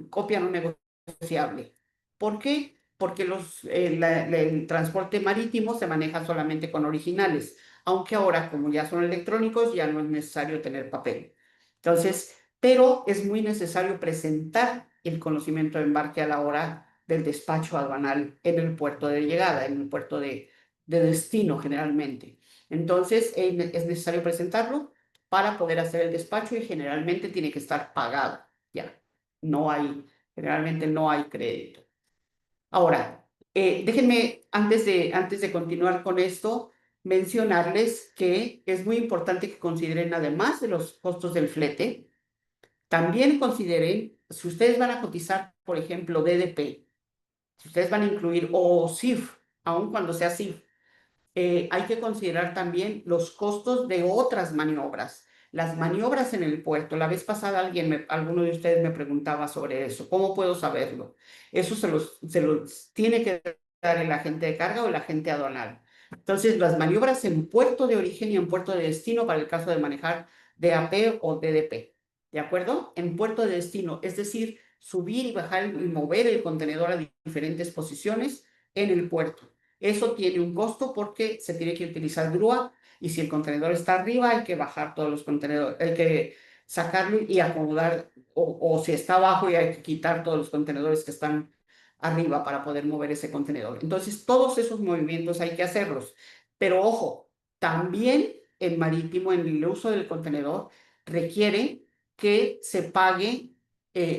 copia no negociable. ¿Por qué? Porque el transporte marítimo se maneja solamente con originales, aunque ahora, como ya son electrónicos, ya no es necesario tener papel. Entonces, pero es muy necesario presentar el conocimiento de embarque a la hora del despacho aduanal en el puerto de llegada, en el puerto de destino generalmente. Entonces, es necesario presentarlo para poder hacer el despacho y generalmente tiene que estar pagado. Ya, generalmente no hay crédito. Ahora, déjenme, antes de continuar con esto, mencionarles que es muy importante que consideren, además de los costos del flete, también consideren, si ustedes van a cotizar, por ejemplo, DDP, si ustedes van a incluir, o CIF, aun cuando sea CIF, hay que considerar también los costos de otras maniobras. Las maniobras en el puerto. La vez pasada alguno de ustedes me preguntaba sobre eso. ¿Cómo puedo saberlo? Eso se los tiene que dar el agente de carga o el agente aduanal. Entonces, las maniobras en puerto de origen y en puerto de destino para el caso de manejar DAP o DDP. ¿De acuerdo? En puerto de destino, es decir, subir y bajar y mover el contenedor a diferentes posiciones en el puerto. Eso tiene un costo porque se tiene que utilizar grúa y si el contenedor está arriba hay que bajar todos los contenedores, hay que sacarlo y acomodar, o si está abajo y hay que quitar todos los contenedores que están arriba para poder mover ese contenedor. Entonces, todos esos movimientos hay que hacerlos. Pero ojo, también el marítimo, en el uso del contenedor, requiere que se pague,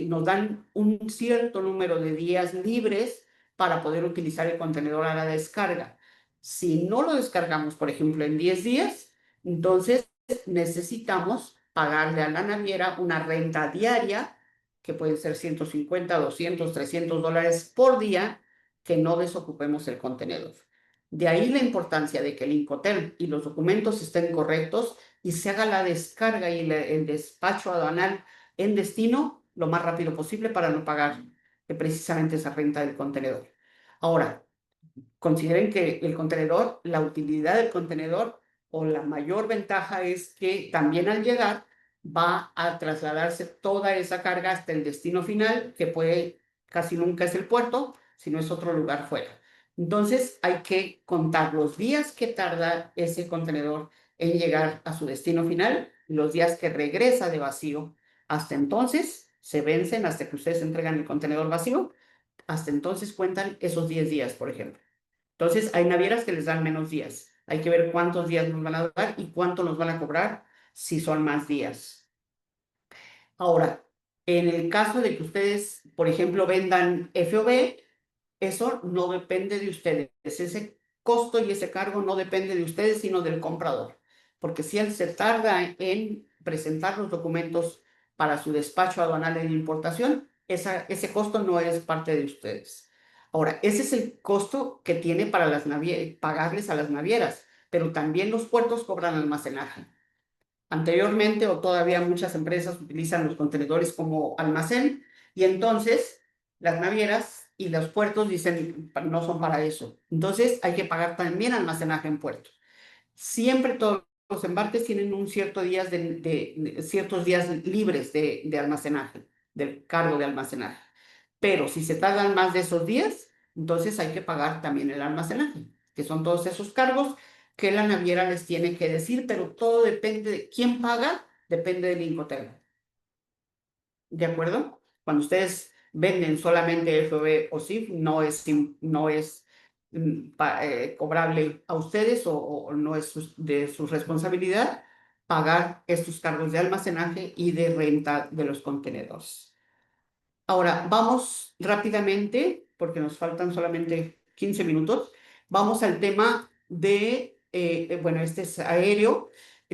nos dan un cierto número de días libres para poder utilizar el contenedor a la descarga. Si no lo descargamos, por ejemplo, en 10 días, entonces necesitamos pagarle a la naviera una renta diaria, que puede ser 150, 200, $300 por día, que no desocupemos el contenedor. De ahí la importancia de que el Incoterm y los documentos estén correctos y se haga la descarga y el despacho aduanal en destino lo más rápido posible para no pagar precisamente esa renta del contenedor. Ahora, consideren que el contenedor, la utilidad del contenedor o la mayor ventaja es que también al llegar va a trasladarse toda esa carga hasta el destino final, que casi nunca es el puerto, sino es otro lugar fuera. Entonces hay que contar los días que tarda ese contenedor en llegar a su destino final, los días que regresa de vacío. Hasta entonces se vencen, hasta que ustedes entregan el contenedor vacío, hasta entonces cuentan esos 10 días, por ejemplo. Entonces, hay navieras que les dan menos días. Hay que ver cuántos días nos van a dar y cuánto nos van a cobrar si son más días. Ahora, en el caso de que ustedes, por ejemplo, vendan FOB, eso no depende de ustedes. Ese costo y ese cargo no depende de ustedes, sino del comprador. Porque si él se tarda en presentar los documentos para su despacho aduanal en importación, ese costo no es parte de ustedes. Ahora, ese es el costo que tiene para pagarles a las navieras, pero también los puertos cobran almacenaje. Anteriormente o todavía muchas empresas utilizan los contenedores como almacén y entonces las navieras y los puertos dicen no son para eso. Entonces hay que pagar también almacenaje en puerto. Siempre todos los embarques tienen un cierto días ciertos días libres de almacenaje, del cargo de almacenaje. Pero si se tardan más de esos días, entonces hay que pagar también el almacenaje, que son todos esos cargos que la naviera les tiene que decir, pero todo depende de quién paga, depende del Incoterm. ¿De acuerdo? Cuando ustedes venden solamente FOB o CIF, no es cobrable a ustedes o no es de su responsabilidad pagar estos cargos de almacenaje y de renta de los contenedores. Ahora, vamos rápidamente, porque nos faltan solamente 15 minutos, vamos al tema bueno, este es aéreo,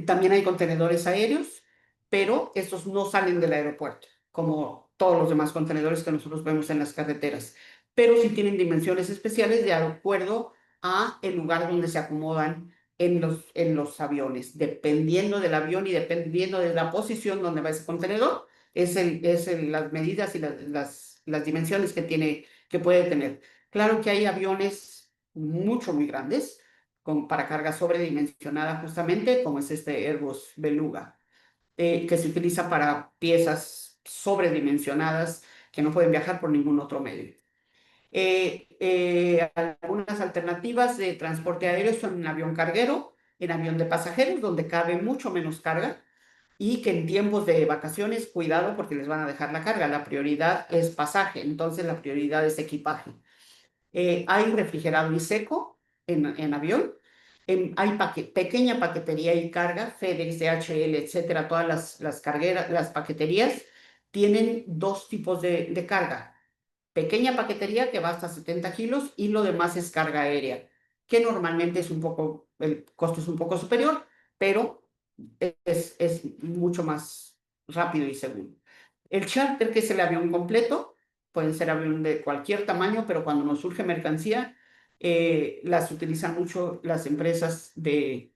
también hay contenedores aéreos, pero estos no salen del aeropuerto, como todos los demás contenedores que nosotros vemos en las carreteras, pero sí tienen dimensiones especiales de acuerdo a el lugar donde se acomodan en los aviones, dependiendo del avión y dependiendo de la posición donde va ese contenedor las medidas y las dimensiones que puede tener. Claro que hay aviones muy grandes para carga sobredimensionada justamente, como es este Airbus Beluga, que se utiliza para piezas sobredimensionadas que no pueden viajar por ningún otro medio. Algunas alternativas de transporte aéreo son en avión carguero, en avión de pasajeros, donde cabe mucho menos carga, y que en tiempos de vacaciones, cuidado porque les van a dejar la carga. La prioridad es pasaje, entonces la prioridad es equipaje. Hay refrigerado y seco en avión. Hay pequeña paquetería y carga, FedEx, DHL, etcétera. Todas las paqueterías tienen dos tipos de carga: pequeña paquetería que va hasta 70 kilos y lo demás es carga aérea, que normalmente el costo es un poco superior, pero es mucho más rápido y seguro. El charter, que es el avión completo, pueden ser avión de cualquier tamaño, pero cuando nos surge mercancía, las utilizan mucho las empresas de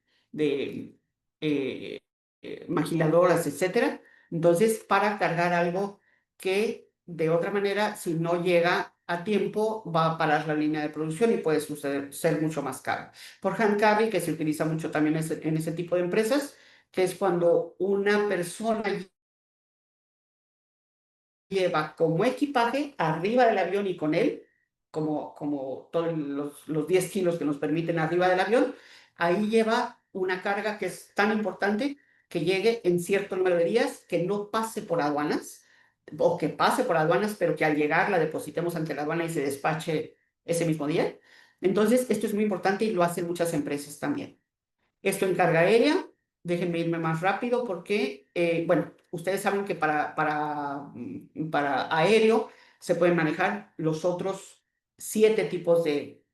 maquiladoras, etcétera. Entonces, para cargar algo que de otra manera, si no llega a tiempo, va a parar la línea de producción y puede ser mucho más caro. Por hand carry, que se utiliza mucho también en ese tipo de empresas, que es cuando una persona lleva como equipaje arriba del avión y con él, como todos los 10 kilos que nos permiten arriba del avión, ahí lleva una carga que es tan importante que llegue en cierto número de días, que no pase por aduanas, o que pase por aduanas, pero que al llegar la depositemos ante la aduana y se despache ese mismo día. Entonces, esto es muy importante y lo hacen muchas empresas también. Esto en carga aérea, déjenme irme más rápido porque, bueno, ustedes saben que para aéreo se pueden manejar los otros 7 tipos de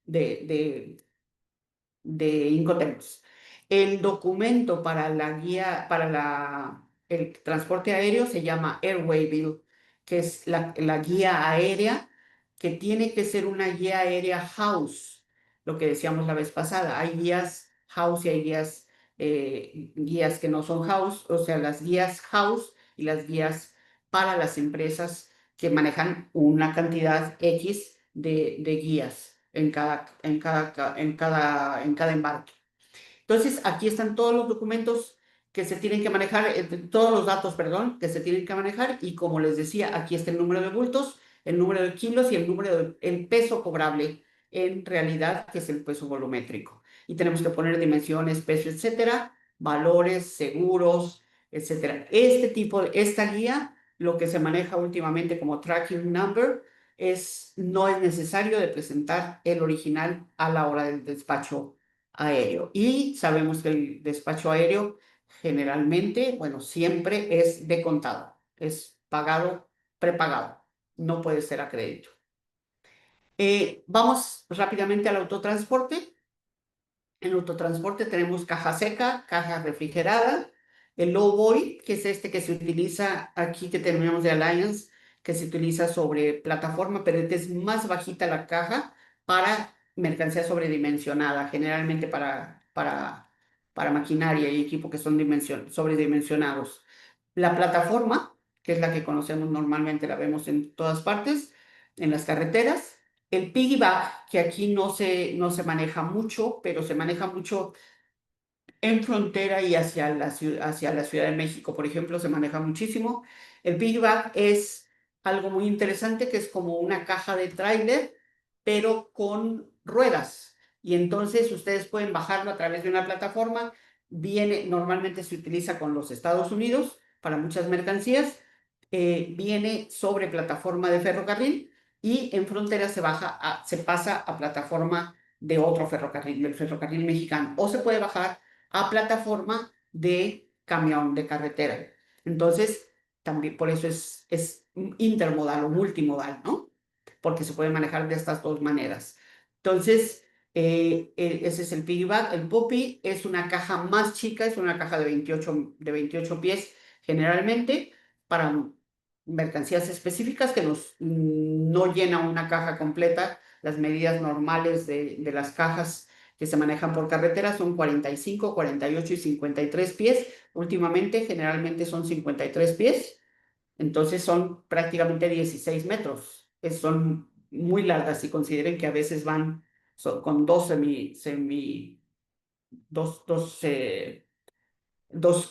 Incoterms. El documento para la guía, el transporte aéreo se llama Airway Bill, que es la guía aérea, que tiene que ser una guía aérea house, lo que decíamos la vez pasada. Hay guías house y hay guías que no son house, o sea, las guías house y las guías para las empresas que manejan una cantidad X de guías en cada embarque. Entonces, aquí están todos los documentos que se tienen que manejar, todos los datos, perdón, que se tienen que manejar, y como les decía, aquí está el número de bultos, el número de kilos y el peso cobrable en realidad, que es el peso volumétrico. Y tenemos que poner dimensiones, peso, etcétera, valores, seguros, etcétera. Esta guía, lo que se maneja últimamente como tracking number, no es necesario de presentar el original a la hora del despacho aéreo. Y sabemos que el despacho aéreo generalmente, bueno, siempre es de contado, es pagado, prepagado, no puede ser a crédito. Vamos rápidamente al autotransporte. En autotransporte tenemos caja seca, caja refrigerada, el low boy, que es este que se utiliza aquí, que tenemos de Alliance, que se utiliza sobre plataforma, pero es más bajita la caja para mercancía sobredimensionada, generalmente para maquinaria y equipo que son sobredimensionados. La plataforma, que es la que conocemos normalmente, la vemos en todas partes, en las carreteras. El piggyback, que aquí no se maneja mucho, pero se maneja mucho en frontera y hacia la Ciudad de México, por ejemplo, se maneja muchísimo. El piggyback es algo muy interesante que es como una caja de tráiler, pero con ruedas. Y entonces ustedes pueden bajarlo a través de una plataforma. Normalmente se utiliza con los Estados Unidos para muchas mercancías. Viene sobre plataforma de ferrocarril y en frontera se pasa a plataforma de otro ferrocarril, del ferrocarril mexicano, o se puede bajar a plataforma de camión de carretera. Entonces, también por eso es intermodal o multimodal, ¿no? Porque se puede manejar de estas dos maneras. Entonces, ese es el piggyback. El puppy es una caja más chica, es una caja de 28 pies generalmente para mercancías específicas que no llena una caja completa. Las medidas normales de las cajas que se manejan por carretera son 45, 48 y 53 pies. Últimamente, generalmente son 53 pies, entonces son prácticamente 16 metros. Son muy largas y consideren que a veces con dos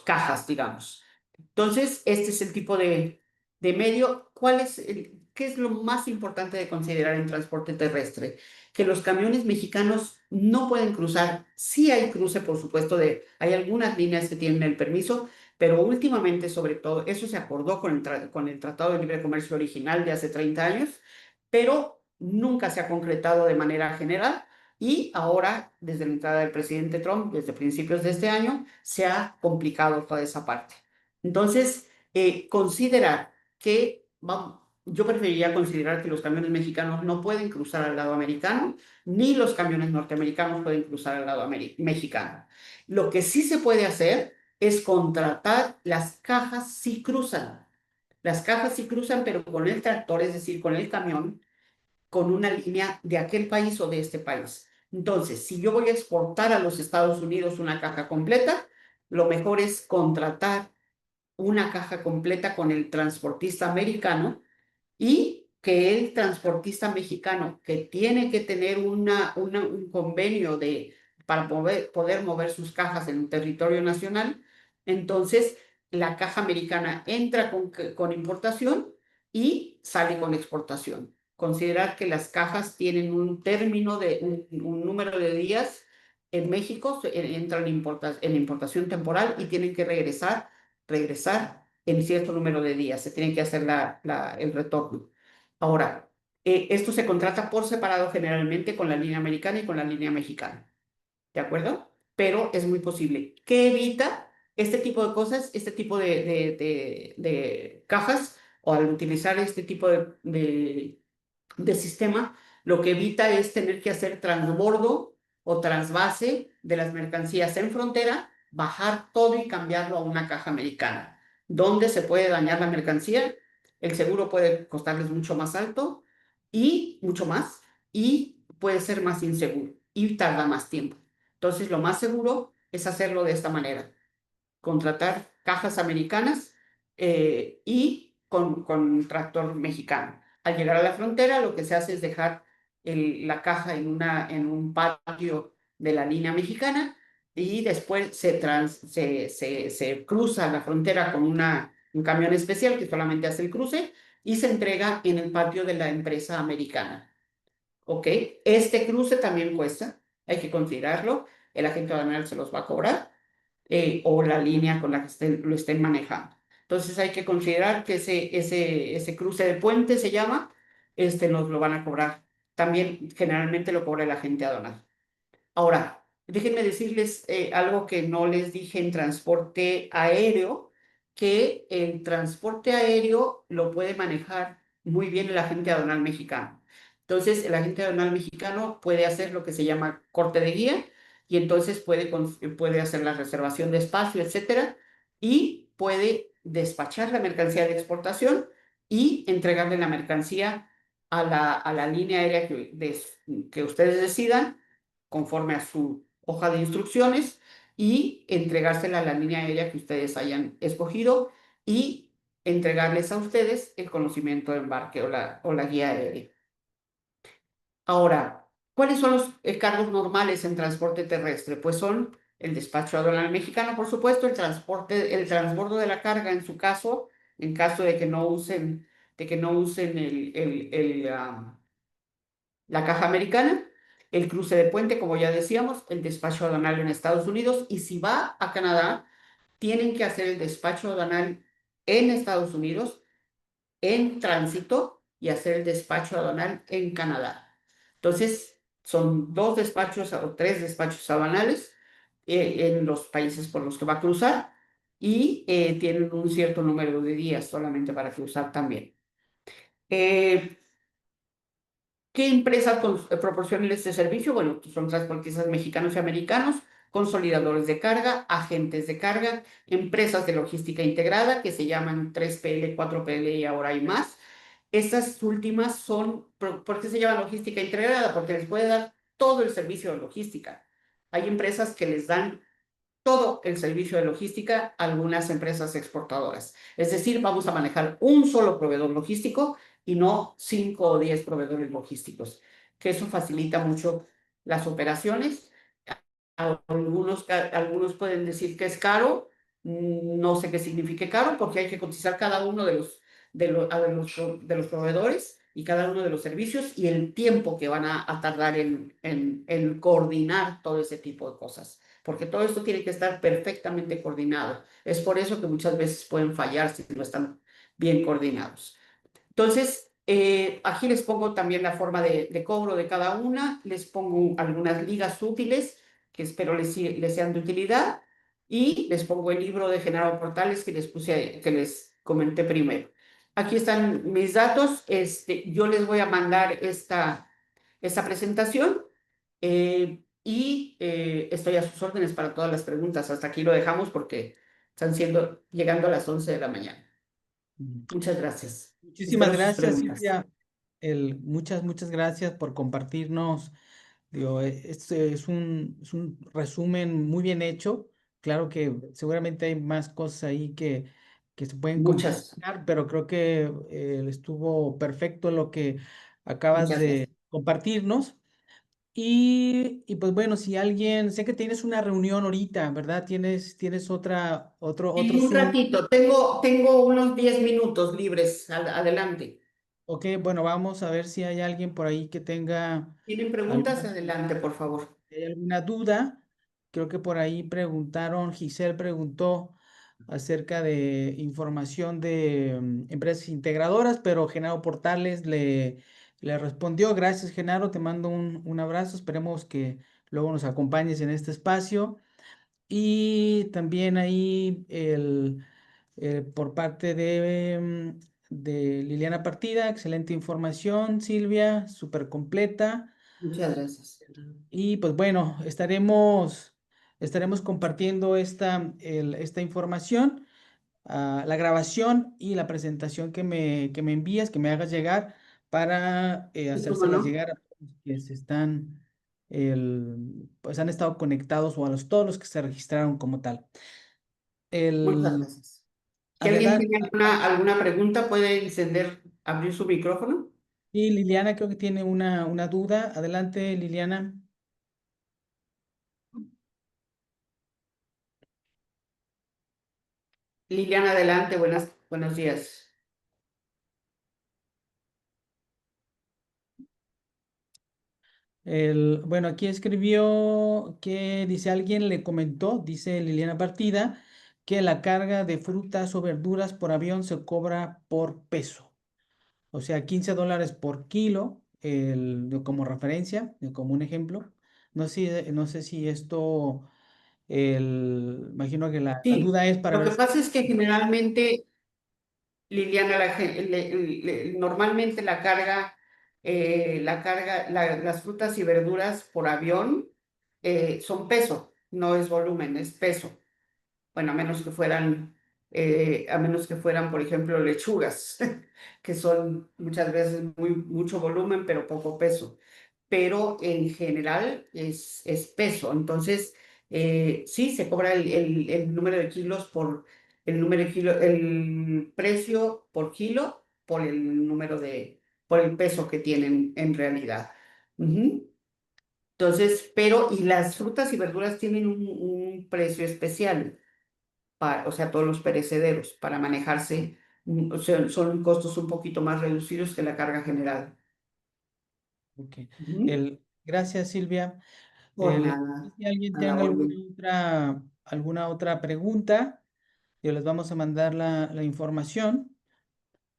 cajas, digamos. Entonces, este es el tipo de medio. ¿Qué es lo más importante de considerar en transporte terrestre? Que los camiones mexicanos no pueden cruzar. Sí hay cruce, por supuesto, hay algunas líneas que tienen el permiso, pero últimamente, sobre todo, eso se acordó con el Tratado de Libre Comercio original de hace 30 años, pero nunca se ha concretado de manera general. Y ahora, desde la entrada del presidente Trump, desde principios de este año, se ha complicado toda esa parte. Entonces, considerar que, vamos, yo preferiría considerar que los camiones mexicanos no pueden cruzar al lado americano, ni los camiones norteamericanos pueden cruzar al lado mexicano. Lo que sí se puede hacer es contratar las cajas si cruzan. Las cajas sí cruzan, pero con el tractor, es decir, con el camión, con una línea de aquel país o de este país. Entonces, si yo voy a exportar a los Estados Unidos una caja completa, lo mejor es contratar una caja completa con el transportista americano y que el transportista mexicano, que tiene que tener un convenio para poder mover sus cajas en el territorio nacional, entonces la caja americana entra con importación y sale con exportación. Considerar que las cajas tienen un término un número de días. En México entran en importación temporal y tienen que regresar en cierto número de días. Se tiene que hacer el retorno. Ahora, esto se contrata por separado generalmente con la línea americana y con la línea mexicana. ¿De acuerdo? Pero es muy posible. ¿Qué evita este tipo de cosas, este tipo de cajas, o al utilizar este tipo de sistema, lo que evita es tener que hacer transbordo o trasvase de las mercancías en frontera, bajar todo y cambiarlo a una caja americana, donde se puede dañar la mercancía, el seguro puede costarles mucho más alto y mucho más, y puede ser más inseguro y tarda más tiempo. Entonces, lo más seguro es hacerlo de esta manera: contratar cajas americanas y con tractor mexicano. Al llegar a la frontera, lo que se hace es dejar la caja en un patio de la línea mexicana y después se cruza la frontera con un camión especial que solamente hace el cruce y se entrega en el patio de la empresa americana. ¿Ok? Este cruce también cuesta, hay que considerarlo. El agente aduanal se los va a cobrar, o la línea con la que lo estén manejando. Entonces hay que considerar que ese cruce de puente se llama, nos lo van a cobrar. También generalmente lo cobra el agente aduanal. Ahora, déjenme decirles algo que no les dije en transporte aéreo, que el transporte aéreo lo puede manejar muy bien el agente aduanal mexicano. Entonces, el agente aduanal mexicano puede hacer lo que se llama corte de guía y entonces puede hacer la reservación de espacio, etcétera, y puede despachar la mercancía de exportación y entregarle la mercancía a la línea aérea que ustedes decidan conforme a su hoja de instrucciones y entregársela a la línea aérea que ustedes hayan escogido y entregarles a ustedes el conocimiento de embarque o la guía aérea. Ahora, ¿cuáles son los cargos normales en transporte terrestre? Pues son el despacho aduanal mexicano, por supuesto, el transbordo de la carga en su caso, en caso de que no usen la caja americana, el cruce de puente, como ya decíamos, el despacho aduanal en Estados Unidos, y si va a Canadá, tienen que hacer el despacho aduanal en Estados Unidos, en tránsito, y hacer el despacho aduanal en Canadá. Entonces, son dos despachos o tres despachos aduanales en los países por los que va a cruzar, y tienen un cierto número de días solamente para cruzar también. Eh, ¿Qué empresas proporcionan este servicio? Bueno, son transportistas mexicanos y americanos, consolidadores de carga, agentes de carga, empresas de logística integrada que se llaman 3PL, 4PL y ahora hay más. Estas últimas son, ¿por qué se llama logística integrada? Porque les puede dar todo el servicio de logística. Hay empresas que les dan todo el servicio de logística a algunas empresas exportadoras. Es decir, vamos a manejar un solo proveedor logístico y no 5 o 10 proveedores logísticos, que eso facilita mucho las operaciones. Algunos pueden decir que es caro, no sé qué signifique caro, porque hay que cotizar cada uno de los proveedores y cada uno de los servicios y el tiempo que van a tardar en coordinar todo ese tipo de cosas, porque todo esto tiene que estar perfectamente coordinado. Es por eso que muchas veces pueden fallar si no están bien coordinados. Entonces, aquí les pongo también la forma de cobro de cada una, les pongo algunas ligas útiles que espero les sean de utilidad, y les pongo el libro de Genaro Portales que les comenté primero. Aquí están mis datos. Yo les voy a mandar esta presentación, estoy a sus órdenes para todas las preguntas. Hasta aquí lo dejamos porque llegando a las 11 de la mañana. Mm. Muchas gracias. Muchísimas Espero sus gracias, preguntas. Silvia. Muchas gracias por compartirnos. Digo, es un resumen muy bien hecho. Claro que seguramente hay más cosas ahí que se pueden Muchas, complementar, pero creo que estuvo perfecto lo que acabas muchas de gracias. compartirnos. Y pues bueno, si alguien, sé que tienes una reunión ahorita, ¿verdad? Tienes otro En un Zoom. ratito, tengo unos 10 minutos libres. Adelante. Ok, bueno, vamos a ver si hay alguien por ahí que tenga ¿Tienen preguntas? alguna, Adelante, por favor. si hay alguna duda. Creo que por ahí preguntaron, Giselle preguntó acerca de información de empresas integradoras, pero Genaro Portales le respondió. Gracias, Genaro, te mando un abrazo. Esperemos que luego nos acompañes en este espacio. Y también ahí por parte de Liliana Partida, excelente información, Silvia, súper completa. Muchas gracias. Y pues bueno, estaremos compartiendo esta información, la grabación y la presentación que me envías, que me hagas llegar para ¿Y cómo hacérselas no? llegar a todos los que pues han estado conectados o todos los que se registraron como tal. Muchas El, gracias. Si alguien adelante, tiene alguna pregunta, puede abrir su micrófono. y Liliana creo que tiene una duda. Adelante, Liliana. Liliana, adelante. Buenos días. Bueno, aquí escribió que dice alguien le comentó, dice Liliana Partida, que la carga de frutas o verduras por avión se cobra por peso, o sea, $15 por kilo, como referencia, como un ejemplo. No sé si esto, imagino que la Sí, duda es para lo ver que si... pasa es que generalmente, Liliana, normalmente las frutas y verduras por avión son peso, no es volumen, es peso. Bueno, a menos que fueran, por ejemplo, lechugas, que son muchas veces mucho volumen, pero poco peso. Pero en general es peso. Entonces, sí, se cobra el número de kilos el precio por kilo por el peso que tienen en realidad. Ujú. Entonces, pero, y las frutas y verduras tienen un precio especial, o sea, todos los perecederos, para manejarse, o sea, son costos un poquito más reducidos que la carga general. Ok. Ujú. Gracias, Silvia. Por No sé nada, si alguien a la tenga orden. alguna otra pregunta, yo les vamos a mandar la información.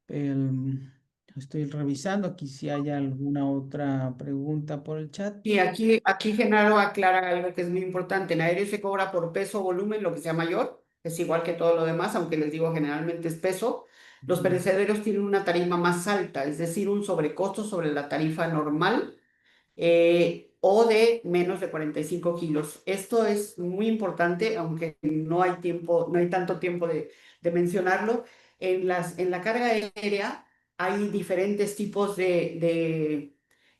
El- Estoy revisando aquí si hay alguna otra pregunta por el chat. Y aquí Genaro aclara algo que es muy importante. En aéreo se cobra por peso o volumen, lo que sea mayor, es igual que todo lo demás, aunque les digo generalmente es peso. Los Ujú. perecederos tienen una tarifa más alta, es decir, un sobrecosto sobre la tarifa normal o de menos de 45 kilos. Esto es muy importante, aunque no hay tiempo, no hay tanto tiempo de mencionarlo. En la carga aérea hay diferentes tipos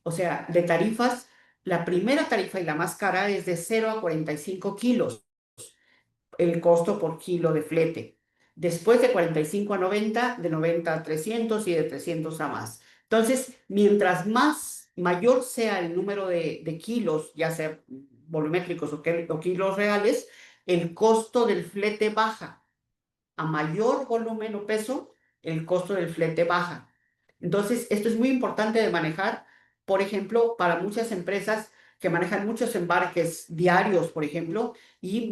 o sea, de tarifas. La primera tarifa y la más cara es de 0 a 45 kilos el costo por kilo de flete. Después de 45 a 90, de 90 a 300 y de 300 a más. Entonces, mientras más mayor sea el número de kilos, ya sea volumétricos o kilos reales, el costo del flete baja. A mayor volumen o peso, el costo del flete baja. Entonces, esto es muy importante de manejar, por ejemplo, para muchas empresas que manejan muchos embarques diarios, por ejemplo, y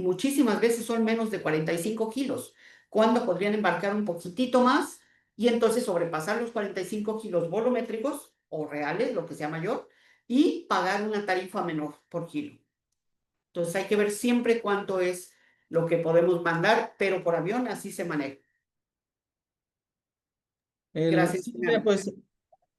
muchísimas veces son menos de 45 kilos, cuando podrían embarcar un poquitito más y entonces sobrepasar los 45 kilos volumétricos o reales, lo que sea mayor, y pagar una tarifa menor por kilo. Entonces hay que ver siempre cuánto es lo que podemos mandar, pero por avión así se maneja. Gracias, Silvia, Genaro. pues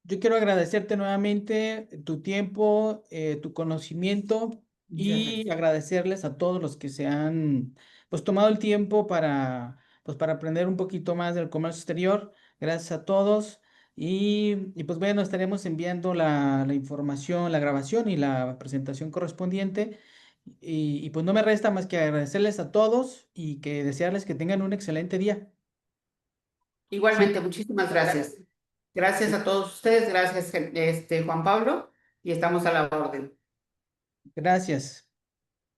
yo quiero agradecerte nuevamente tu tiempo, tu conocimiento Muchas y gracias. agradecerles a todos los que se han pues tomado el tiempo para aprender un poquito más del comercio exterior. Gracias a todos pues bueno, estaremos enviando la información, la grabación y la presentación correspondiente. Pues no me resta más que agradecerles a todos y que desearles que tengan un excelente día. Igualmente, Sí, muchísimas gracias. Gracias a todos ustedes, gracias, Juan Pablo, y estamos a la orden. gracias.